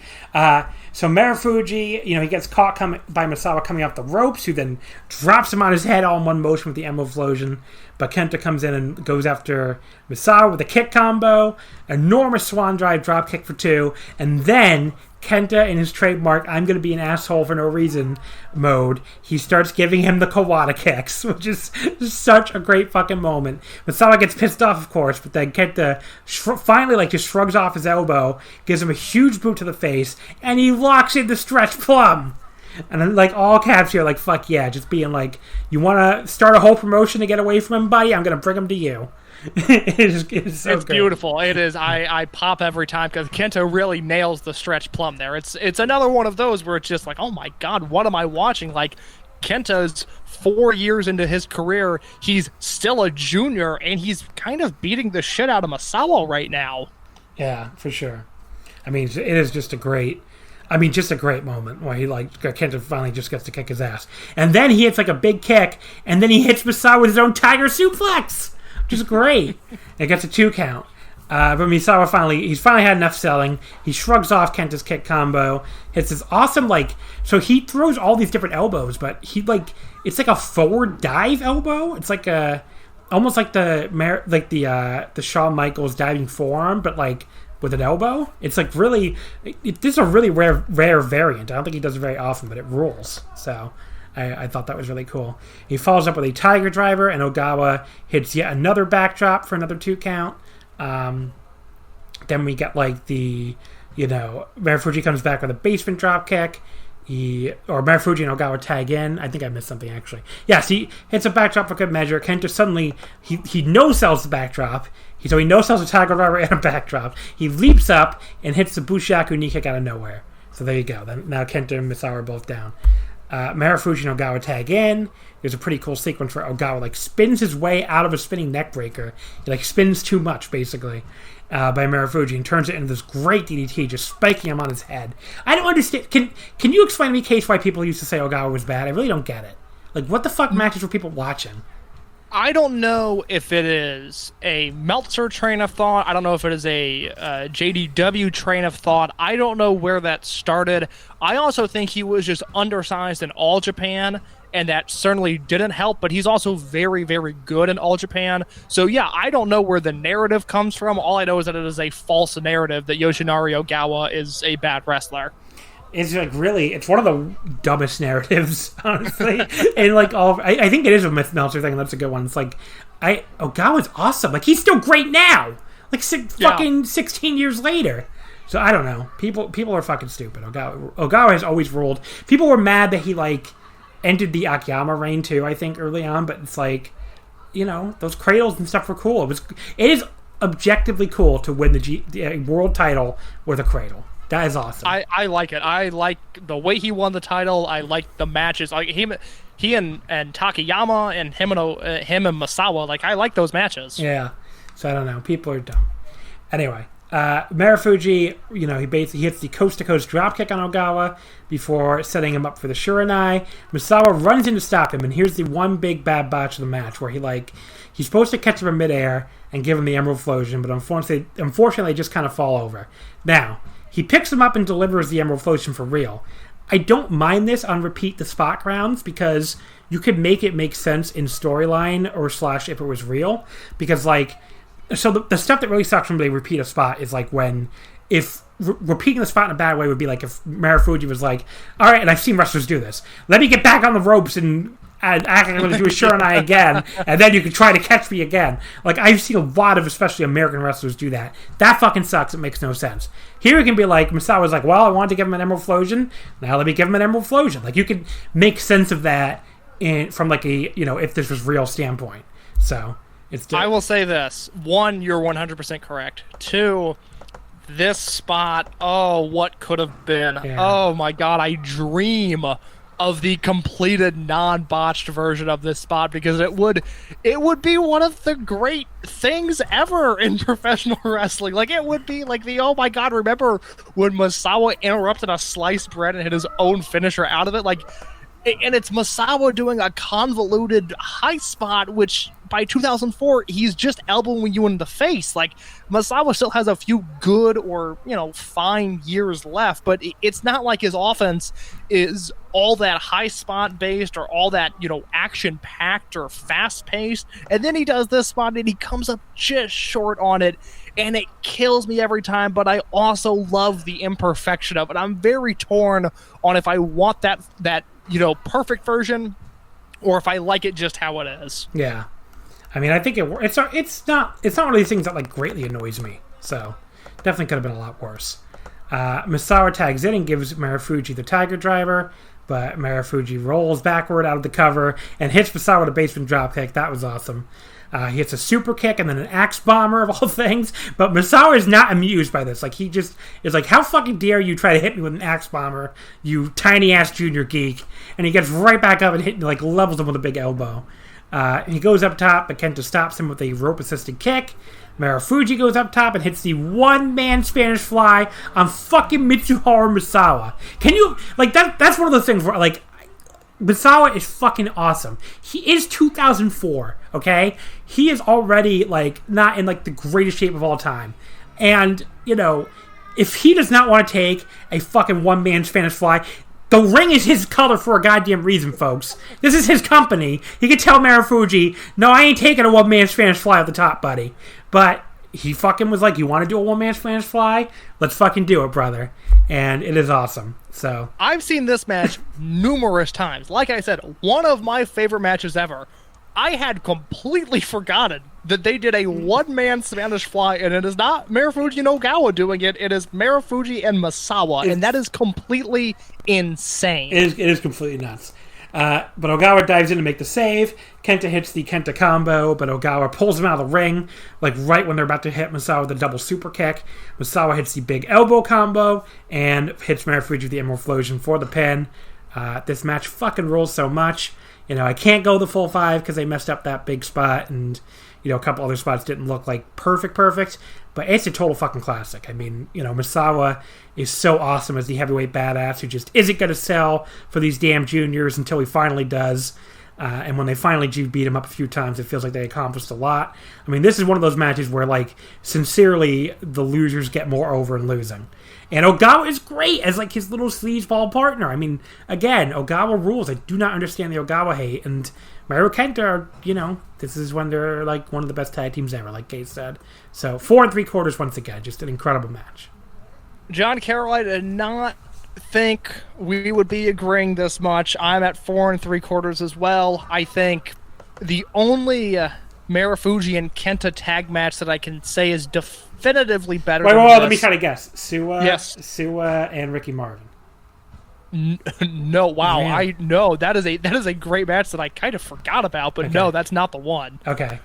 So Marufuji, he gets caught by Misawa coming off the ropes, who then drops him on his head all in one motion with the Emerald But Kenta comes in and goes after Misawa with a kick combo, enormous swan drive drop kick for 2, and then Kenta, in his trademark "I'm going to be an asshole for no reason" mode, he starts giving him the Kawada kicks, which is such a great fucking moment. Misawa gets pissed off, of course, but then Kenta finally just shrugs off his elbow, gives him a huge boot to the face, and he locks in the stretch plum. And then, all caps here, fuck yeah, just being you want to start a whole promotion to get away from him, buddy? I'm going to bring him to you. It's great. Beautiful. It is. I pop every time because Kenta really nails the stretch plum there. It's another one of those where it's just oh my god, what am I watching? Kenta's 4 years into his career, he's still a junior, and he's kind of beating the shit out of Misawa right now. Yeah, for sure. I mean, it is just a great moment where Kenta finally just gets to kick his ass. And then he hits a big kick, and then he hits Misawa with his own tiger suplex, which is great. It gets a 2 count. But Misawa he's finally had enough selling. He shrugs off Kenta's kick combo, hits this awesome, so he throws all these different elbows, but it's a forward dive elbow. It's almost like the Shawn Michaels diving forearm, but with an elbow. It's really, this is a really rare variant. I don't think he does it very often, but it rules. So I thought that was really cool. He follows up with a tiger driver, and Ogawa hits yet another backdrop for another 2 count. Then we get Marufuji comes back with a basement drop kick. Marufuji and Ogawa tag in. I think I missed something, actually. Yes, he hits a backdrop for good measure. Kenta suddenly, he no-sells the backdrop. So he no-sells a tiger driver and a backdrop. He leaps up and hits the Bushaku knee kick out of nowhere. So there you go. Now Kenta and Misawa are both down. Marufuji and Ogawa tag in. There's a pretty cool sequence where Ogawa spins his way out of a spinning neck breaker. He spins too much, basically, by Marufuji, and turns it into this great DDT, just spiking him on his head. I don't understand. Can you explain to me, Case, why people used to say Ogawa was bad? I really don't get it. What the fuck matches were people watching? I don't know if it is a Meltzer train of thought. I don't know if it is a JDW train of thought. I don't know where that started. I also think he was just undersized in All Japan, and that certainly didn't help, but he's also very, very good in All Japan. So yeah, I don't know where the narrative comes from. All I know is that it is a false narrative that Yoshinari Ogawa is a bad wrestler. It's it's one of the dumbest narratives, honestly. And I think it is a Myth Meltzer thing, and that's a good one. It's Ogawa's awesome. He's still great now. Fucking 16 years later. So I don't know. People are fucking stupid. Ogawa has always ruled. People were mad that he ended the Akiyama reign too, I think, early on, but it's those cradles and stuff were cool. It is objectively cool to win the world title with a cradle. That is awesome. I like it. I like the way he won the title. I like the matches. He and Takayama and him and Misawa. I like those matches. Yeah. So I don't know. People are dumb. Anyway, Marufuji, he hits the coast-to-coast dropkick on Ogawa before setting him up for the Shiranai. Misawa runs in to stop him, and here's the one big bad botch of the match where he's supposed to catch him in midair and give him the Emerald Flosion, but unfortunately just kind of fall over. Now, he picks him up and delivers the Emerald Flosion for real. I don't mind this on repeat the spot grounds because you could make it make sense in storyline or / if it was real. Because, so the stuff that really sucks when they repeat a spot is if repeating the spot in a bad way would be if Marufuji was all right, and I've seen wrestlers do this. Let me get back on the ropes and act like I'm going to do a Shiranai again, and then you can try to catch me again. I've seen a lot of, especially American wrestlers, do that. That fucking sucks. It makes no sense. Here it can be Misawa's well, I wanted to give him an Emerald Flosion. Now let me give him an Emerald Flosion. You could make sense of that from if this was real standpoint. So it's. I will say this: 1, you're 100% correct. 2, This spot, oh, what could have been? Yeah. Oh my god, I dream of the completed non-botched version of this spot because it would be one of the great things ever in professional wrestling. Like, it would be like the, oh my god, remember when Misawa interrupted a sliced bread and hit his own finisher out of it? Like, and it's Misawa doing a convoluted high spot, which by 2004, he's just elbowing you in the face. Like, Misawa still has a few good or, fine years left, but it's not like his offense is all that high spot based or all that, action packed or fast paced. And then he does this spot and he comes up just short on it. And it kills me every time, but I also love the imperfection of it. I'm very torn on if I want that perfect version, or if I like it just how it is. Yeah, I mean, I think it's not one of these things that like greatly annoys me. So definitely could have been a lot worse. Misawa tags in and gives Marufuji the Tiger Driver, but Marufuji rolls backward out of the cover and hits Misawa with a basement dropkick. That was awesome. He hits a super kick and then an axe bomber of all things. But Misawa is not amused by this. Like, he just is like, how fucking dare you try to hit me with an axe bomber, you tiny ass junior geek. And he gets right back up and levels him with a big elbow. He goes up top, but Kenta stops him with a rope assisted kick. Marufuji goes up top and hits the one-man Spanish fly on fucking Mitsuharu Misawa. Can you, that's one of those things where, Misawa is fucking awesome. He is 2004, okay? He is already, not in, the greatest shape of all time. And, if he does not want to take a fucking one-man Spanish fly, the ring is his color for a goddamn reason, folks. This is his company. He could tell Marufuji, no, I ain't taking a one-man Spanish fly at the top, buddy. But he fucking was like, you want to do a one-man Spanish fly? Let's fucking do it, brother. And it is awesome. So I've seen this match numerous times. Like I said, one of my favorite matches ever. I had completely forgotten that they did a one-man Spanish fly, and it is not Marufuji and Ogawa doing it. It is Marufuji and Misawa, and that is completely insane. It is completely nuts. But Ogawa dives in to make the save. Kenta hits the Kenta combo, but Ogawa pulls him out of the ring, right when they're about to hit Misawa with a double super kick. Misawa hits the big elbow combo and hits Marufuji with the Emerald Flosion for the pin. This match fucking rules so much. I can't go the full 5 because they messed up that big spot, and a couple other spots didn't look like perfect, but it's a total fucking classic. I mean, Misawa is so awesome as the heavyweight badass who just isn't going to sell for these damn juniors until he finally does. And when they finally beat him up a few times, it feels like they accomplished a lot. I mean, this is one of those matches where, sincerely, the losers get more over in losing. And Ogawa is great as, his little sleazeball partner. I mean, again, Ogawa rules. I do not understand the Ogawa hate. And Maru Kenta are, this is when they're, one of the best tag teams ever, like Case said. So, 4 3/4 once again. Just an incredible match. John Carroll, I did not think we would be agreeing this much. I'm at 4 3/4 as well. I think the only Marufuji and Kenta tag match that I can say is definitively better than this. Let me try to guess. Suwa and Ricky Marvin. No, wow. Man. That is a great match that I kind of forgot about, but no, that's not the one. Okay.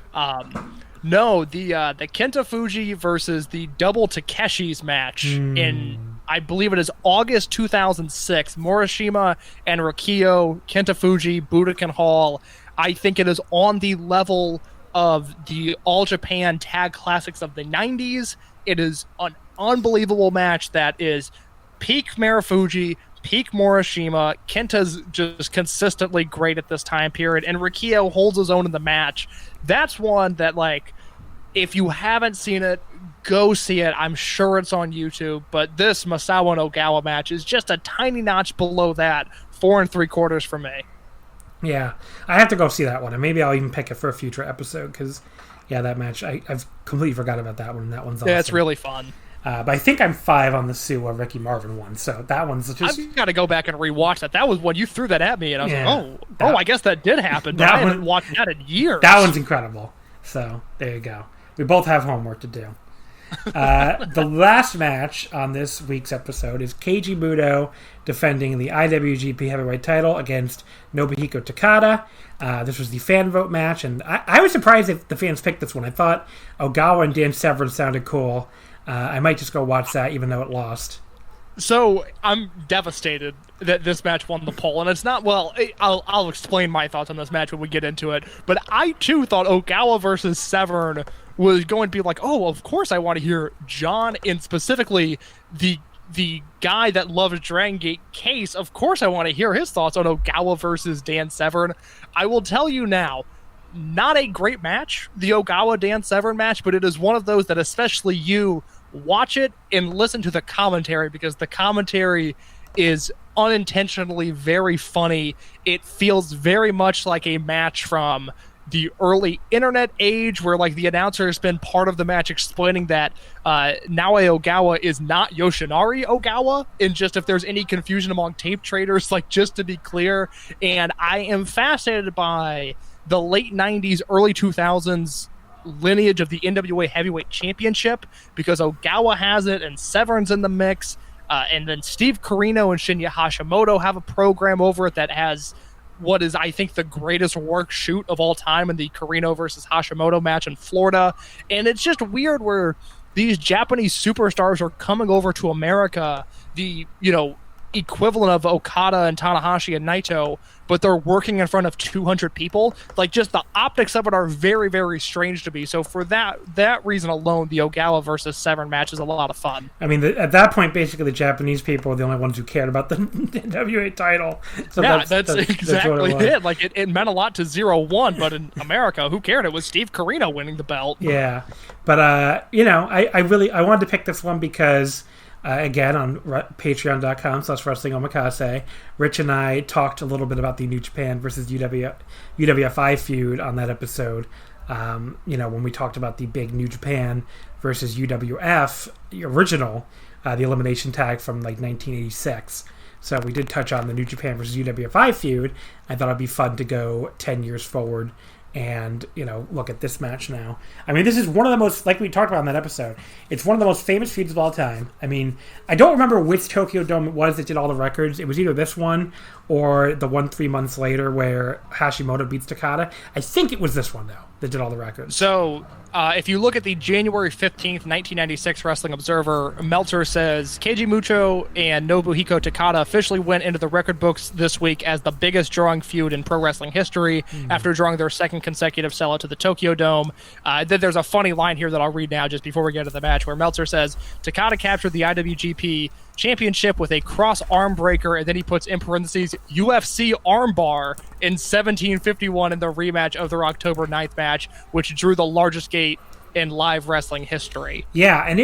No, the Kenta Fuji versus the Double Takeshis match in, I believe it is August 2006. Morishima and Rikio, Kenta Fuji, Budokan Hall. I think it is on the level of the All Japan Tag Classics of the 90s. It is an unbelievable match that is peak Marufuji, peak Morishima. Kenta's just consistently great at this time period, and Rikio holds his own in the match. That's one that, if you haven't seen it, go see it. I'm sure it's on YouTube, but this Misawa and Ogawa match is just a tiny notch below that. 4 3/4 for me. Yeah, I have to go see that one, and maybe I'll even pick it for a future episode, because, that match, I've completely forgot about that one. That one's awesome. Yeah, it's really fun. But I think I'm 5 on the Suwa Ricky Marvin one, so that one's just... I've got to go back and rewatch that. That was when you threw that at me, and I was I guess that did happen, but I haven't watched that in years. That one's incredible. So, there you go. We both have homework to do. The last match on this week's episode is Keiji Muto defending the IWGP Heavyweight title against Nobuhiko Takada. This was the fan vote match, and I was surprised if the fans picked this one. I thought Ogawa and Dan Severn sounded cool. I might just go watch that, even though it lost. So I'm devastated that this match won the poll, and it's not. Well, I'll explain my thoughts on this match when we get into it. But I too thought Ogawa versus Severn was going to be like, oh, of course I want to hear John, and specifically the guy that loves Dragon Gate, Case. Of course I want to hear his thoughts on Ogawa versus Dan Severn. I will tell you now, not a great match, the Ogawa Dan Severn match, but it is one of those that especially you watch it and listen to the commentary, because the commentary is unintentionally very funny. It feels very much like a match from the early internet age, where like the announcer has been part of the match explaining that Naoya Ogawa is not Yoshinari Ogawa, and just if there's any confusion among tape traders, like just to be clear. And I am fascinated by the late 90s, early 2000s lineage of the NWA Heavyweight Championship, because Ogawa has it and Severn's in the mix, and then Steve Corino and Shinya Hashimoto have a program over it that has what is, I think, the greatest work shoot of all time in the Corino versus Hashimoto match in Florida. And it's just weird where these Japanese superstars are coming over to America, the equivalent of Okada and Tanahashi and Naito, but they're working in front of 200 people. Like, just the optics of it are very, very strange to me. So for that reason alone, the Ogawa versus Severn match is a lot of fun. I mean, at that point, basically the Japanese people were the only ones who cared about the NWA title. So yeah, that's exactly that's it. Like, it meant a lot to 0-1, but in America, who cared? It was Steve Corino winning the belt. Yeah, but I wanted to pick this one because again, on patreon.com/wrestling omakase, Rich and I talked a little bit about the New Japan versus UWFI feud on that episode. When we talked about the big New Japan versus UWF original, the elimination tag from like 1986. So we did touch on the New Japan versus UWFI feud. I thought it'd be fun to go 10 years forward and look at this match now. I mean, this is one of the most, like we talked about in that episode, it's one of the most famous feuds of all time. I mean, I don't remember which Tokyo Dome it was that did all the records. It was either this one or the one 3 months later where Hashimoto beats Takada. I think it was this one, though, that did all the records. So if you look at the January 15th, 1996 Wrestling Observer, Meltzer says, Keiji Muto and Nobuhiko Takada officially went into the record books this week as the biggest drawing feud in pro wrestling history after drawing their second consecutive sellout to the Tokyo Dome. Then there's a funny line here that I'll read now just before we get to the match, where Meltzer says, Takada captured the IWGP Championship with a cross arm breaker, and then he puts in parentheses UFC armbar in 1751 in the rematch of their October 9th match, which drew the largest gate in live wrestling history. Yeah, and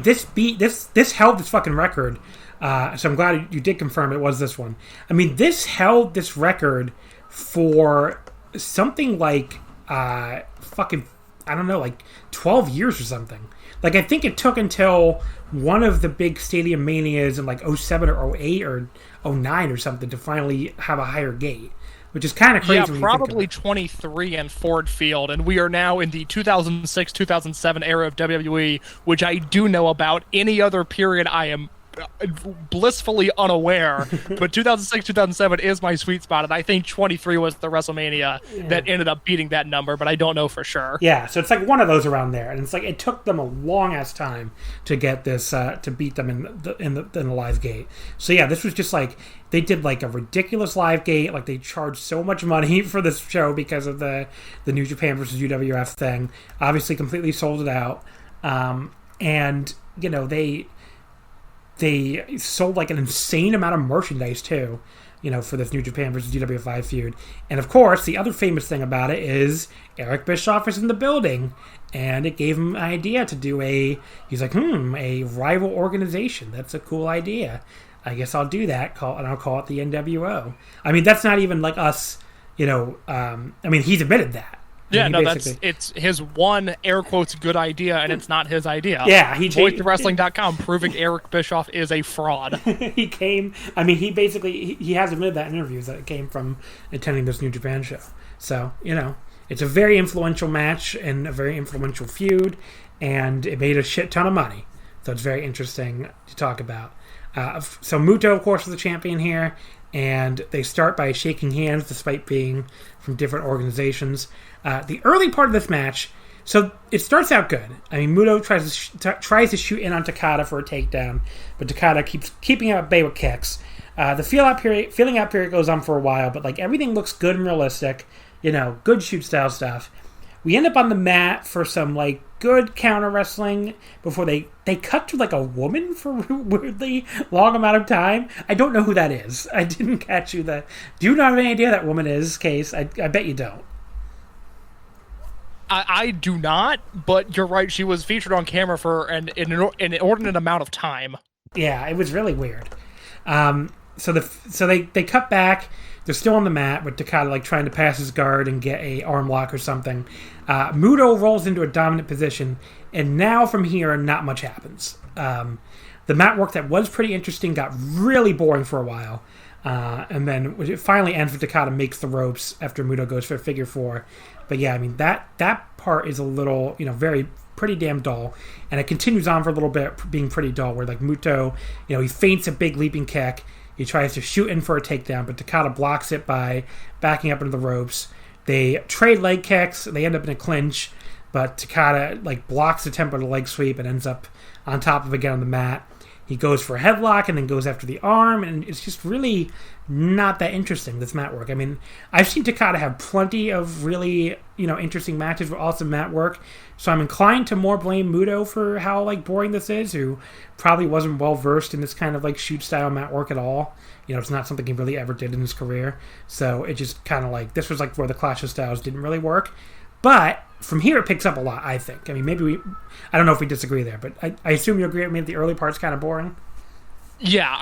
this held this fucking record. So I'm glad you did confirm it was this one. I mean, this held this record for something like like 12 years or something. Like, I think it took until one of the big Stadium Manias in like 07 or 08 or 09 or something to finally have a higher gate, which is kind of crazy. Yeah, probably 23 in Ford Field, and we are now in the 2006-2007 era of WWE, which I do know about. Any other period I am blissfully unaware, but 2006-2007 is my sweet spot, and I think 23 was the WrestleMania that ended up beating that number, but I don't know for sure. Yeah, so it's like one of those around there, and it's like it took them a long ass time to get this to beat them in the live gate. So yeah, this was just like they did like a ridiculous live gate, like they charged so much money for this show because of the New Japan versus UWF thing. Obviously, completely sold it out, and they sold like an insane amount of merchandise too, for this New Japan versus UWF feud. And of course, the other famous thing about it is Eric Bischoff is in the building, and it gave him an idea to do a rival organization. That's a cool idea. I guess I'll do that, and I'll call it the NWO. I mean, that's not even like us, he's admitted that. Yeah, no, it's his one air quotes good idea, and it's not his idea. Yeah, VoiceWrestling.com proving Eric Bischoff is a fraud. He has admitted that in interviews that it came from attending this New Japan show. So, it's a very influential match and a very influential feud, and it made a shit ton of money. So it's very interesting to talk about. So Muto, of course, is the champion here, and they start by shaking hands despite being from different organizations. The early part of this match So it starts out good. I mean, Muto tries to shoot in on Takada for a takedown, but Takada keeps keeping him at bay with kicks. The feeling out period goes on for a while, but like everything looks good and realistic. Good shoot style stuff. We end up on the mat for some like good counter wrestling before they cut to like a woman for a weirdly long amount of time. I don't know who that is. I didn't catch you. Do you not have any idea who that woman is, Case? I bet you don't. I do not, but you're right. She was featured on camera for an inordinate amount of time. Yeah, it was really weird. So they cut back. They're still on the mat with Takada like trying to pass his guard and get a arm lock or something. Muto rolls into a dominant position, and now from here, not much happens. The mat work that was pretty interesting got really boring for a while. And then it finally ends with Takada makes the ropes after Muto goes for a figure four. But yeah, I mean, that part is a little, pretty damn dull. And it continues on for a little bit being pretty dull, where like Muto, he feints a big leaping kick. He tries to shoot in for a takedown, but Takada blocks it by backing up into the ropes. They trade leg kicks. They end up in a clinch, but Takada like blocks the tempo of the leg sweep and ends up on top of it again on the mat. He goes for a headlock and then goes after the arm, and it's just really not that interesting, this mat work. I mean, I've seen Takada have plenty of really, interesting matches with awesome mat work, so I'm inclined to more blame Muto for how, like, boring this is, who probably wasn't well-versed in this kind of, like, shoot-style mat work at all. It's not something he really ever did in his career, so it just kind of, like, this was, like, where the clash of styles didn't really work. But from here, it picks up a lot, I think. I mean, I don't know if we disagree there, but I assume you agree with me that the early part's kind of boring? Yeah,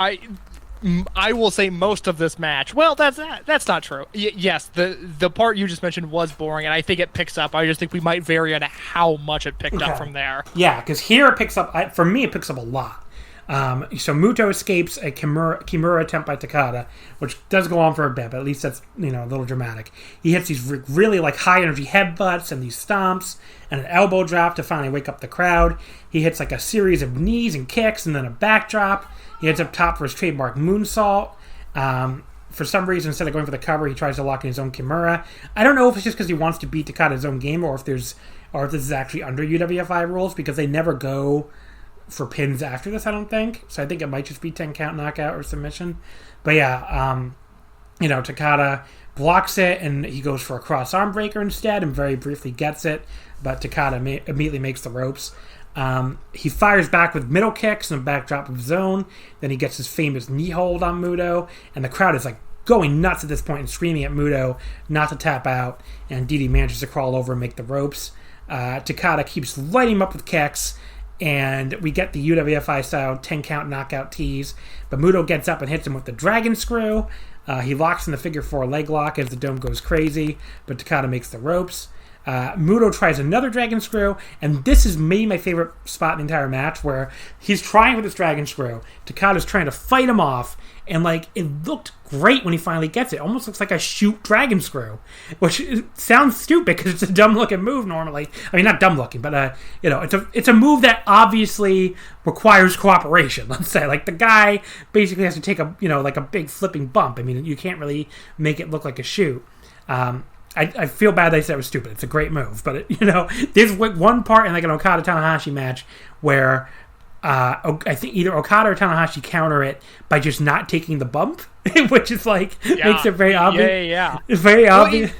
I will say most of this match. Well, that's not true. Yes, the part you just mentioned was boring, and I think it picks up. I just think we might vary on how much it picked up from there. Yeah, because here it picks up, for me, it picks up a lot. So Muto escapes a Kimura attempt by Takada, which does go on for a bit, but at least that's, a little dramatic. He hits these really like high energy headbutts and these stomps and an elbow drop to finally wake up the crowd. He hits like a series of knees and kicks and then a backdrop. He ends up top for his trademark moonsault. For some reason, instead of going for the cover, he tries to lock in his own Kimura. I don't know if it's just because he wants to beat Takada's own game or if this is actually under UWFI rules, because they never go for pins after this, I don't think. So I think it might just be 10 count knockout or submission. But yeah, Takada blocks it and he goes for a cross arm breaker instead and very briefly gets it, but Takada immediately makes the ropes. He fires back with middle kicks and a backdrop of his own. Then he gets his famous knee hold on Muto, and the crowd is like going nuts at this point and screaming at Muto not to tap out, and Didi manages to crawl over and make the ropes. Takada keeps lighting him up with kicks, and we get the UWFI style 10 count knockout tease, but Muto gets up and hits him with the dragon screw. He locks in the figure four leg lock as the dome goes crazy, but Takada makes the ropes. Muto tries another dragon screw, and this is maybe my favorite spot in the entire match, where he's trying with his dragon screw. Takada's trying to fight him off, and like it looked great when he finally gets it. Almost looks like a shoot dragon screw, which sounds stupid because it's a dumb looking move normally. I mean, not dumb looking, but it's a move that obviously requires cooperation. Let's say like the guy basically has to take a like a big flipping bump. I mean, you can't really make it look like a shoot. I feel bad that I said it was stupid. It's a great move, but there's one part in like an Okada Tanahashi match where I think either Okada or Tanahashi counter it by just not taking the bump, which is like makes it very obvious. Yeah. It's very obvious.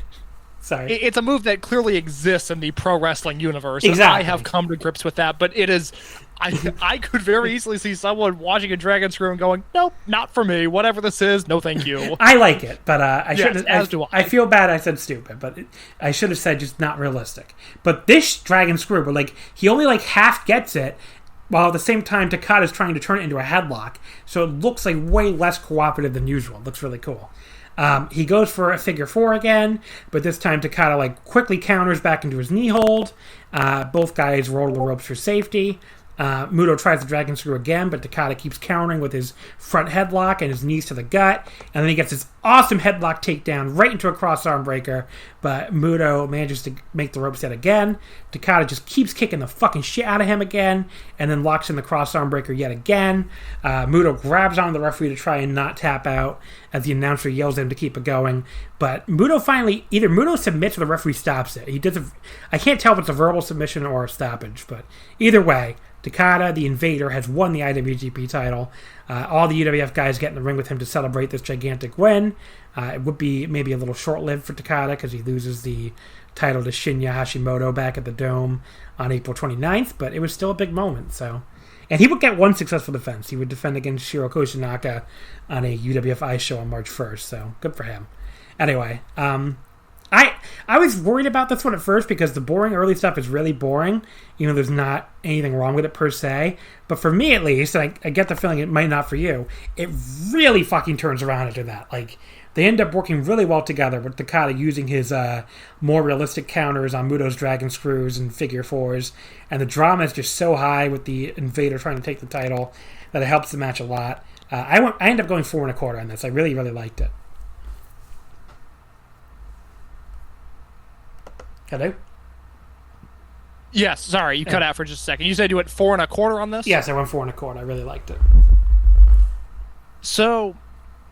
Sorry, it's a move that clearly exists in the pro wrestling universe. Exactly. I have come to grips with that, but it is. I could very easily see someone watching a dragon screw and going, "Nope, not for me. Whatever this is, no, thank you." I like it, but I should. As do I. I feel bad. I said stupid, but I should have said just not realistic. But this dragon screw, where like he only like half gets it, while at the same time Takada's trying to turn it into a headlock, so it looks like way less cooperative than usual. It looks really cool. He goes for a figure four again, but this time Takada like quickly counters back into his knee hold. Both guys roll the ropes for safety. Muto tries the dragon screw again, but Takada keeps countering with his front headlock and his knees to the gut, and then he gets this awesome headlock takedown right into a cross arm breaker, but Muto manages to make the ropes yet again. Takada just keeps kicking the fucking shit out of him again, and then locks in the cross arm breaker yet again. Muto grabs on the referee to try and not tap out as the announcer yells at him to keep it going, but Muto finally, either Muto submits or the referee stops it. I can't tell if it's a verbal submission or a stoppage, but either way, Takada, the Invader, has won the IWGP title. All the UWF guys get in the ring with him to celebrate this gigantic win. It would be maybe a little short-lived for Takada because he loses the title to Shinya Hashimoto back at the Dome on April 29th, but it was still a big moment. And he would get one successful defense. He would defend against Shiro Koshinaka on a UWF show on March 1st, so good for him. Anyway, I was worried about this one at first because the boring early stuff is really boring. You know, there's not anything wrong with it per se. But for me, at least, and I get the feeling it might not for you, it really fucking turns around after that. Like, they end up working really well together with Takada using his more realistic counters on Muto's dragon screws and figure fours. And the drama is just so high with the Invader trying to take the title that it helps the match a lot. I end up going 4 1/4 on this. I really, really liked it. Hello? Yes, sorry, you cut out for just a second. You said you went 4 1/4 on this? Yes, I went 4 1/4. I really liked it. So,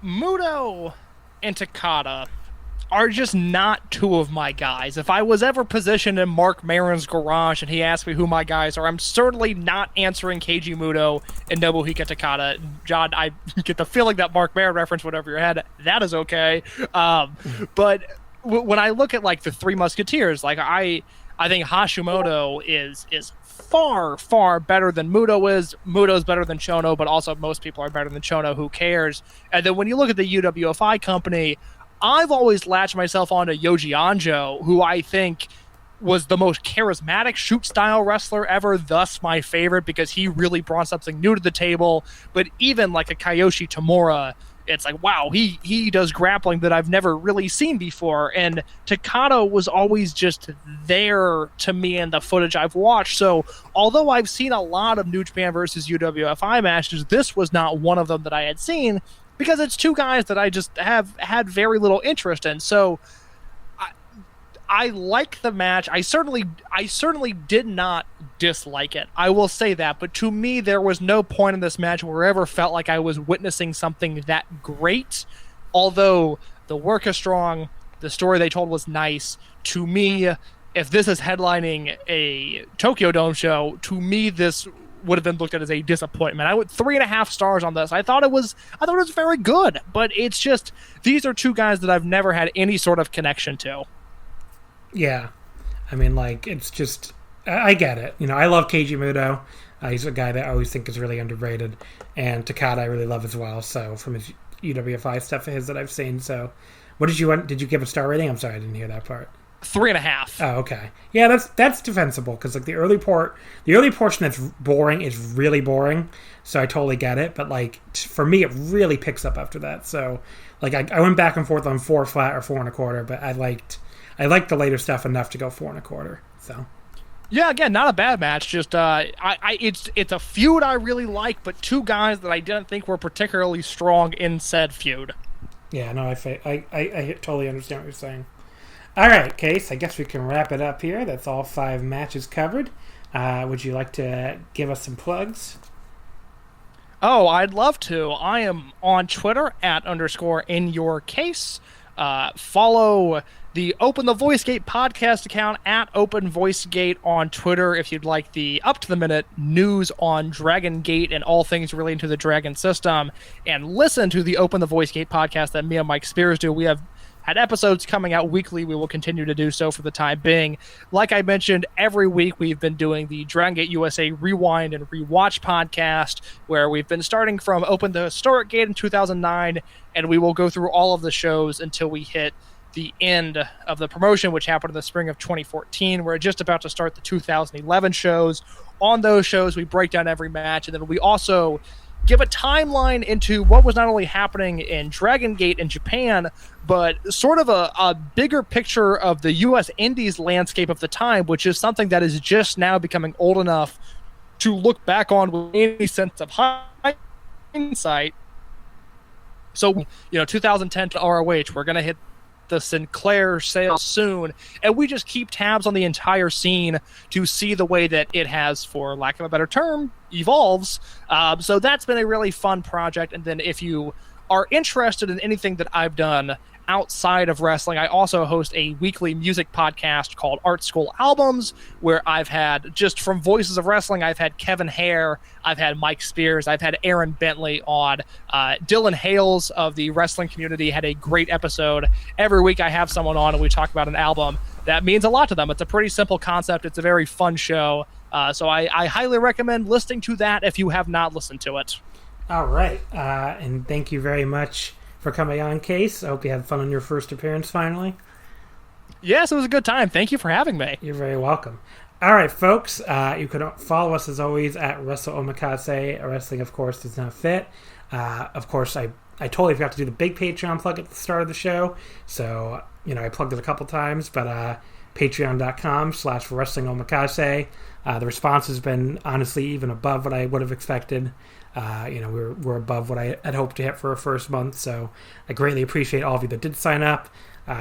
Muto and Takada are just not two of my guys. If I was ever positioned in Mark Maron's garage and he asked me who my guys are, I'm certainly not answering Keiji Muto and Nobuhiko Takada. John, I get the feeling that Mark Maron reference went over your head. That is okay. But when I look at like the Three Musketeers, like I think Hashimoto is far better than Muto is. Muto's better than Chono, but also most people are better than Chono. Who cares? And then when you look at the UWFI company, I've always latched myself onto Yoji Anjo, who I think was the most charismatic shoot style wrestler ever, thus my favorite because he really brought something new to the table. But even like a Kayoshi Tamura, it's like, wow, he does grappling that I've never really seen before. And Takada was always just there to me in the footage I've watched. So although I've seen a lot of New Japan versus UWFI matches, this was not one of them that I had seen because it's two guys that I just have had very little interest in. So I like the match. I certainly did not dislike it. I will say that. But to me, there was no point in this match where I ever felt like I was witnessing something that great. Although the work is strong, the story they told was nice. To me, if this is headlining a Tokyo Dome show, to me this would have been looked at as a disappointment. I went 3.5 stars on this. I thought it was very good. But it's just, these are two guys that I've never had any sort of connection to. Yeah. I mean, like, it's just... I get it. You know, I love Keiji Muto. He's a guy that I always think is really underrated. And Takada I really love as well, so, from his UWFI stuff of his that I've seen. So, what did you give a star rating? I'm sorry, I didn't hear that part. 3.5. Oh, okay. Yeah, that's defensible, because, like, the early portion that's boring is really boring, so I totally get it. But, like, for me, it really picks up after that. So, like, I went back and forth on 4 flat or 4 1/4, but I liked the later stuff enough to go 4 1/4. So, yeah, again, not a bad match. Just it's a feud I really like, but two guys that I didn't think were particularly strong in said feud. Yeah, no, I totally understand what you're saying. All right, Case, I guess we can wrap it up here. That's all 5 matches covered. Would you like to give us some plugs? Oh, I'd love to. I am on Twitter @_inyourcase. Follow the Open the Voice Gate podcast account @OpenVoiceGate on Twitter if you'd like the up-to-the-minute news on Dragon Gate and all things relating to the Dragon system. And listen to the Open the Voice Gate podcast that me and Mike Spears do. We have had episodes coming out weekly. We will continue to do so for the time being. Like I mentioned, every week we've been doing the Dragon Gate USA Rewind and Rewatch podcast, where we've been starting from Open the Historic Gate in 2009, and we will go through all of the shows until we hit the end of the promotion, which happened in the spring of 2014. We're just about to start the 2011 shows. On those shows, we break down every match, and then we also give a timeline into what was not only happening in Dragon Gate in Japan, but sort of a bigger picture of the U.S. Indies landscape of the time, which is something that is just now becoming old enough to look back on with any sense of hindsight. So, 2010 to ROH, we're going to hit the Sinclair sale soon, and we just keep tabs on the entire scene to see the way that it has, for lack of a better term, evolves. So that's been a really fun project. And then if you are interested in anything that I've done outside of wrestling, I also host a weekly music podcast called Art School Albums, where I've had, just from Voices of Wrestling, I've had Kevin Hare, I've had Mike Spears, I've had Aaron Bentley on. Dylan Hales of the wrestling community had a great episode. Every week I have someone on and we talk about an album that means a lot to them. It's a pretty simple concept. It's a very fun show. So I highly recommend listening to that if you have not listened to it. All right. And thank you very much for coming on, Case. I hope you had fun on your first appearance finally. Yes, it was a good time. Thank you for having me. You're very welcome. All right, folks. You can follow us as always at Wrestle Omakase. Wrestling, of course, does not fit. Of course, I totally forgot to do the big Patreon plug at the start of the show. So, I plugged it a couple times, but patreon.com/Wrestling Omakase. The response has been honestly even above what I would have expected. We're above what I had hoped to hit for a first month, so I greatly appreciate all of you that did sign up.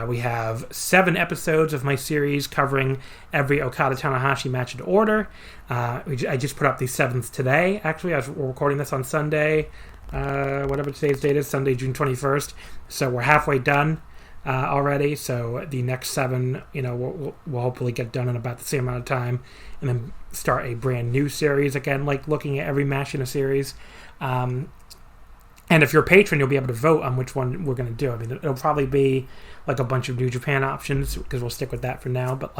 We have 7 episodes of my series covering every Okada-Tanahashi match in order. I just put up the 7th today, actually. We're recording this on Sunday, whatever today's date is, Sunday, June 21st. So we're halfway done already, so the next 7, we'll hopefully get done in about the same amount of time, and then start a brand new series again, like looking at every match in a series. And if you're a patron, you'll be able to vote on which one we're going to do. I mean, it'll probably be like a bunch of New Japan options, because we'll stick with that for now, but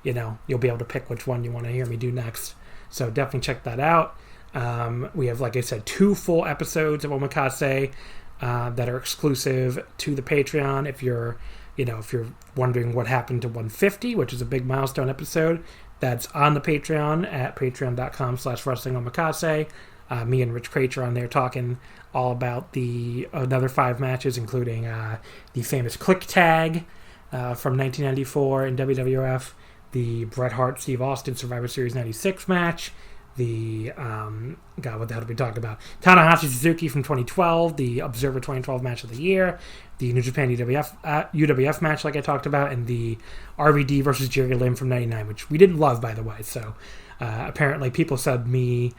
you'll be able to pick which one you want to hear me do next. So definitely check that out. We have, like I said, 2 full episodes of Omakase that are exclusive to the Patreon. If you're wondering what happened to 150, which is a big milestone episode, that's on the Patreon at patreon.com/Wrestling Omakase. Me and Rich Craich are on there talking all about the another 5 matches, including the famous Click Tag from 1994 in WWF, the Bret Hart Steve Austin Survivor Series 96 match, the what the hell did we talk about? Tanahashi Suzuki from 2012, the Observer 2012 match of the year, the New Japan UWF match, like I talked about, and the RVD versus Jerry Lynn from 99, which we didn't love, by the way. So apparently people said me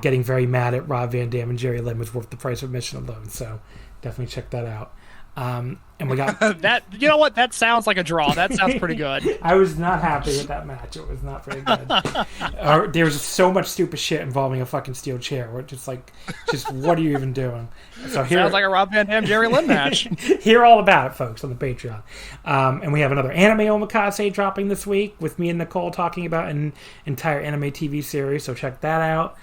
getting very mad at Rob Van Dam and Jerry Lynn was worth the price of admission alone. So definitely check that out. And we got that. You know what? That sounds like a draw. That sounds pretty good. I was not happy with that match. It was not very good. There was so much stupid shit involving a fucking steel chair. We're just what are you even doing? So sounds like a Rob Van Dam Jerry Lynn match. Hear all about it, folks, on the Patreon. And we have another anime Omakase dropping this week with me and Nicole talking about an entire anime TV series. So check that out.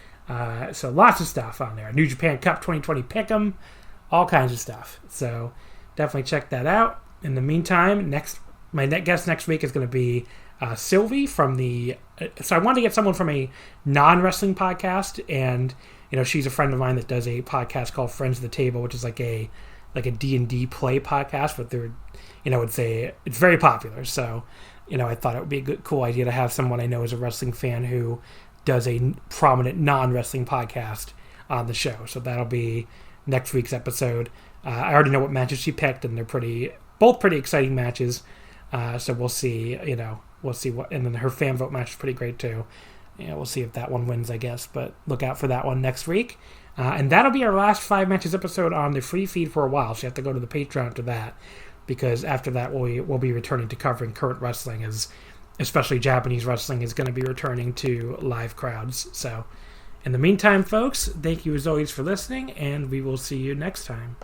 So lots of stuff on there. New Japan Cup 2020 Pick'em, all kinds of stuff. So definitely check that out. In the meantime, my guest next week is going to be Sylvie from the... So I wanted to get someone from a non-wrestling podcast, and she's a friend of mine that does a podcast called Friends of the Table, which is like a D&D play podcast, but they're, it's very popular. So, I thought it would be a cool idea to have someone I know is a wrestling fan who does a prominent non-wrestling podcast on the show. So that'll be next week's episode. I already know what matches she picked, and they're both pretty exciting matches. So we'll see, we'll see what, and then her fan vote match is pretty great too. We'll see if that one wins, I guess, but look out for that one next week. And that'll be our last 5 matches episode on the free feed for a while. So you have to go to the Patreon after that, because after that we'll be returning to covering current wrestling, as especially Japanese wrestling is going to be returning to live crowds. So in the meantime, folks, thank you as always for listening, and we will see you next time.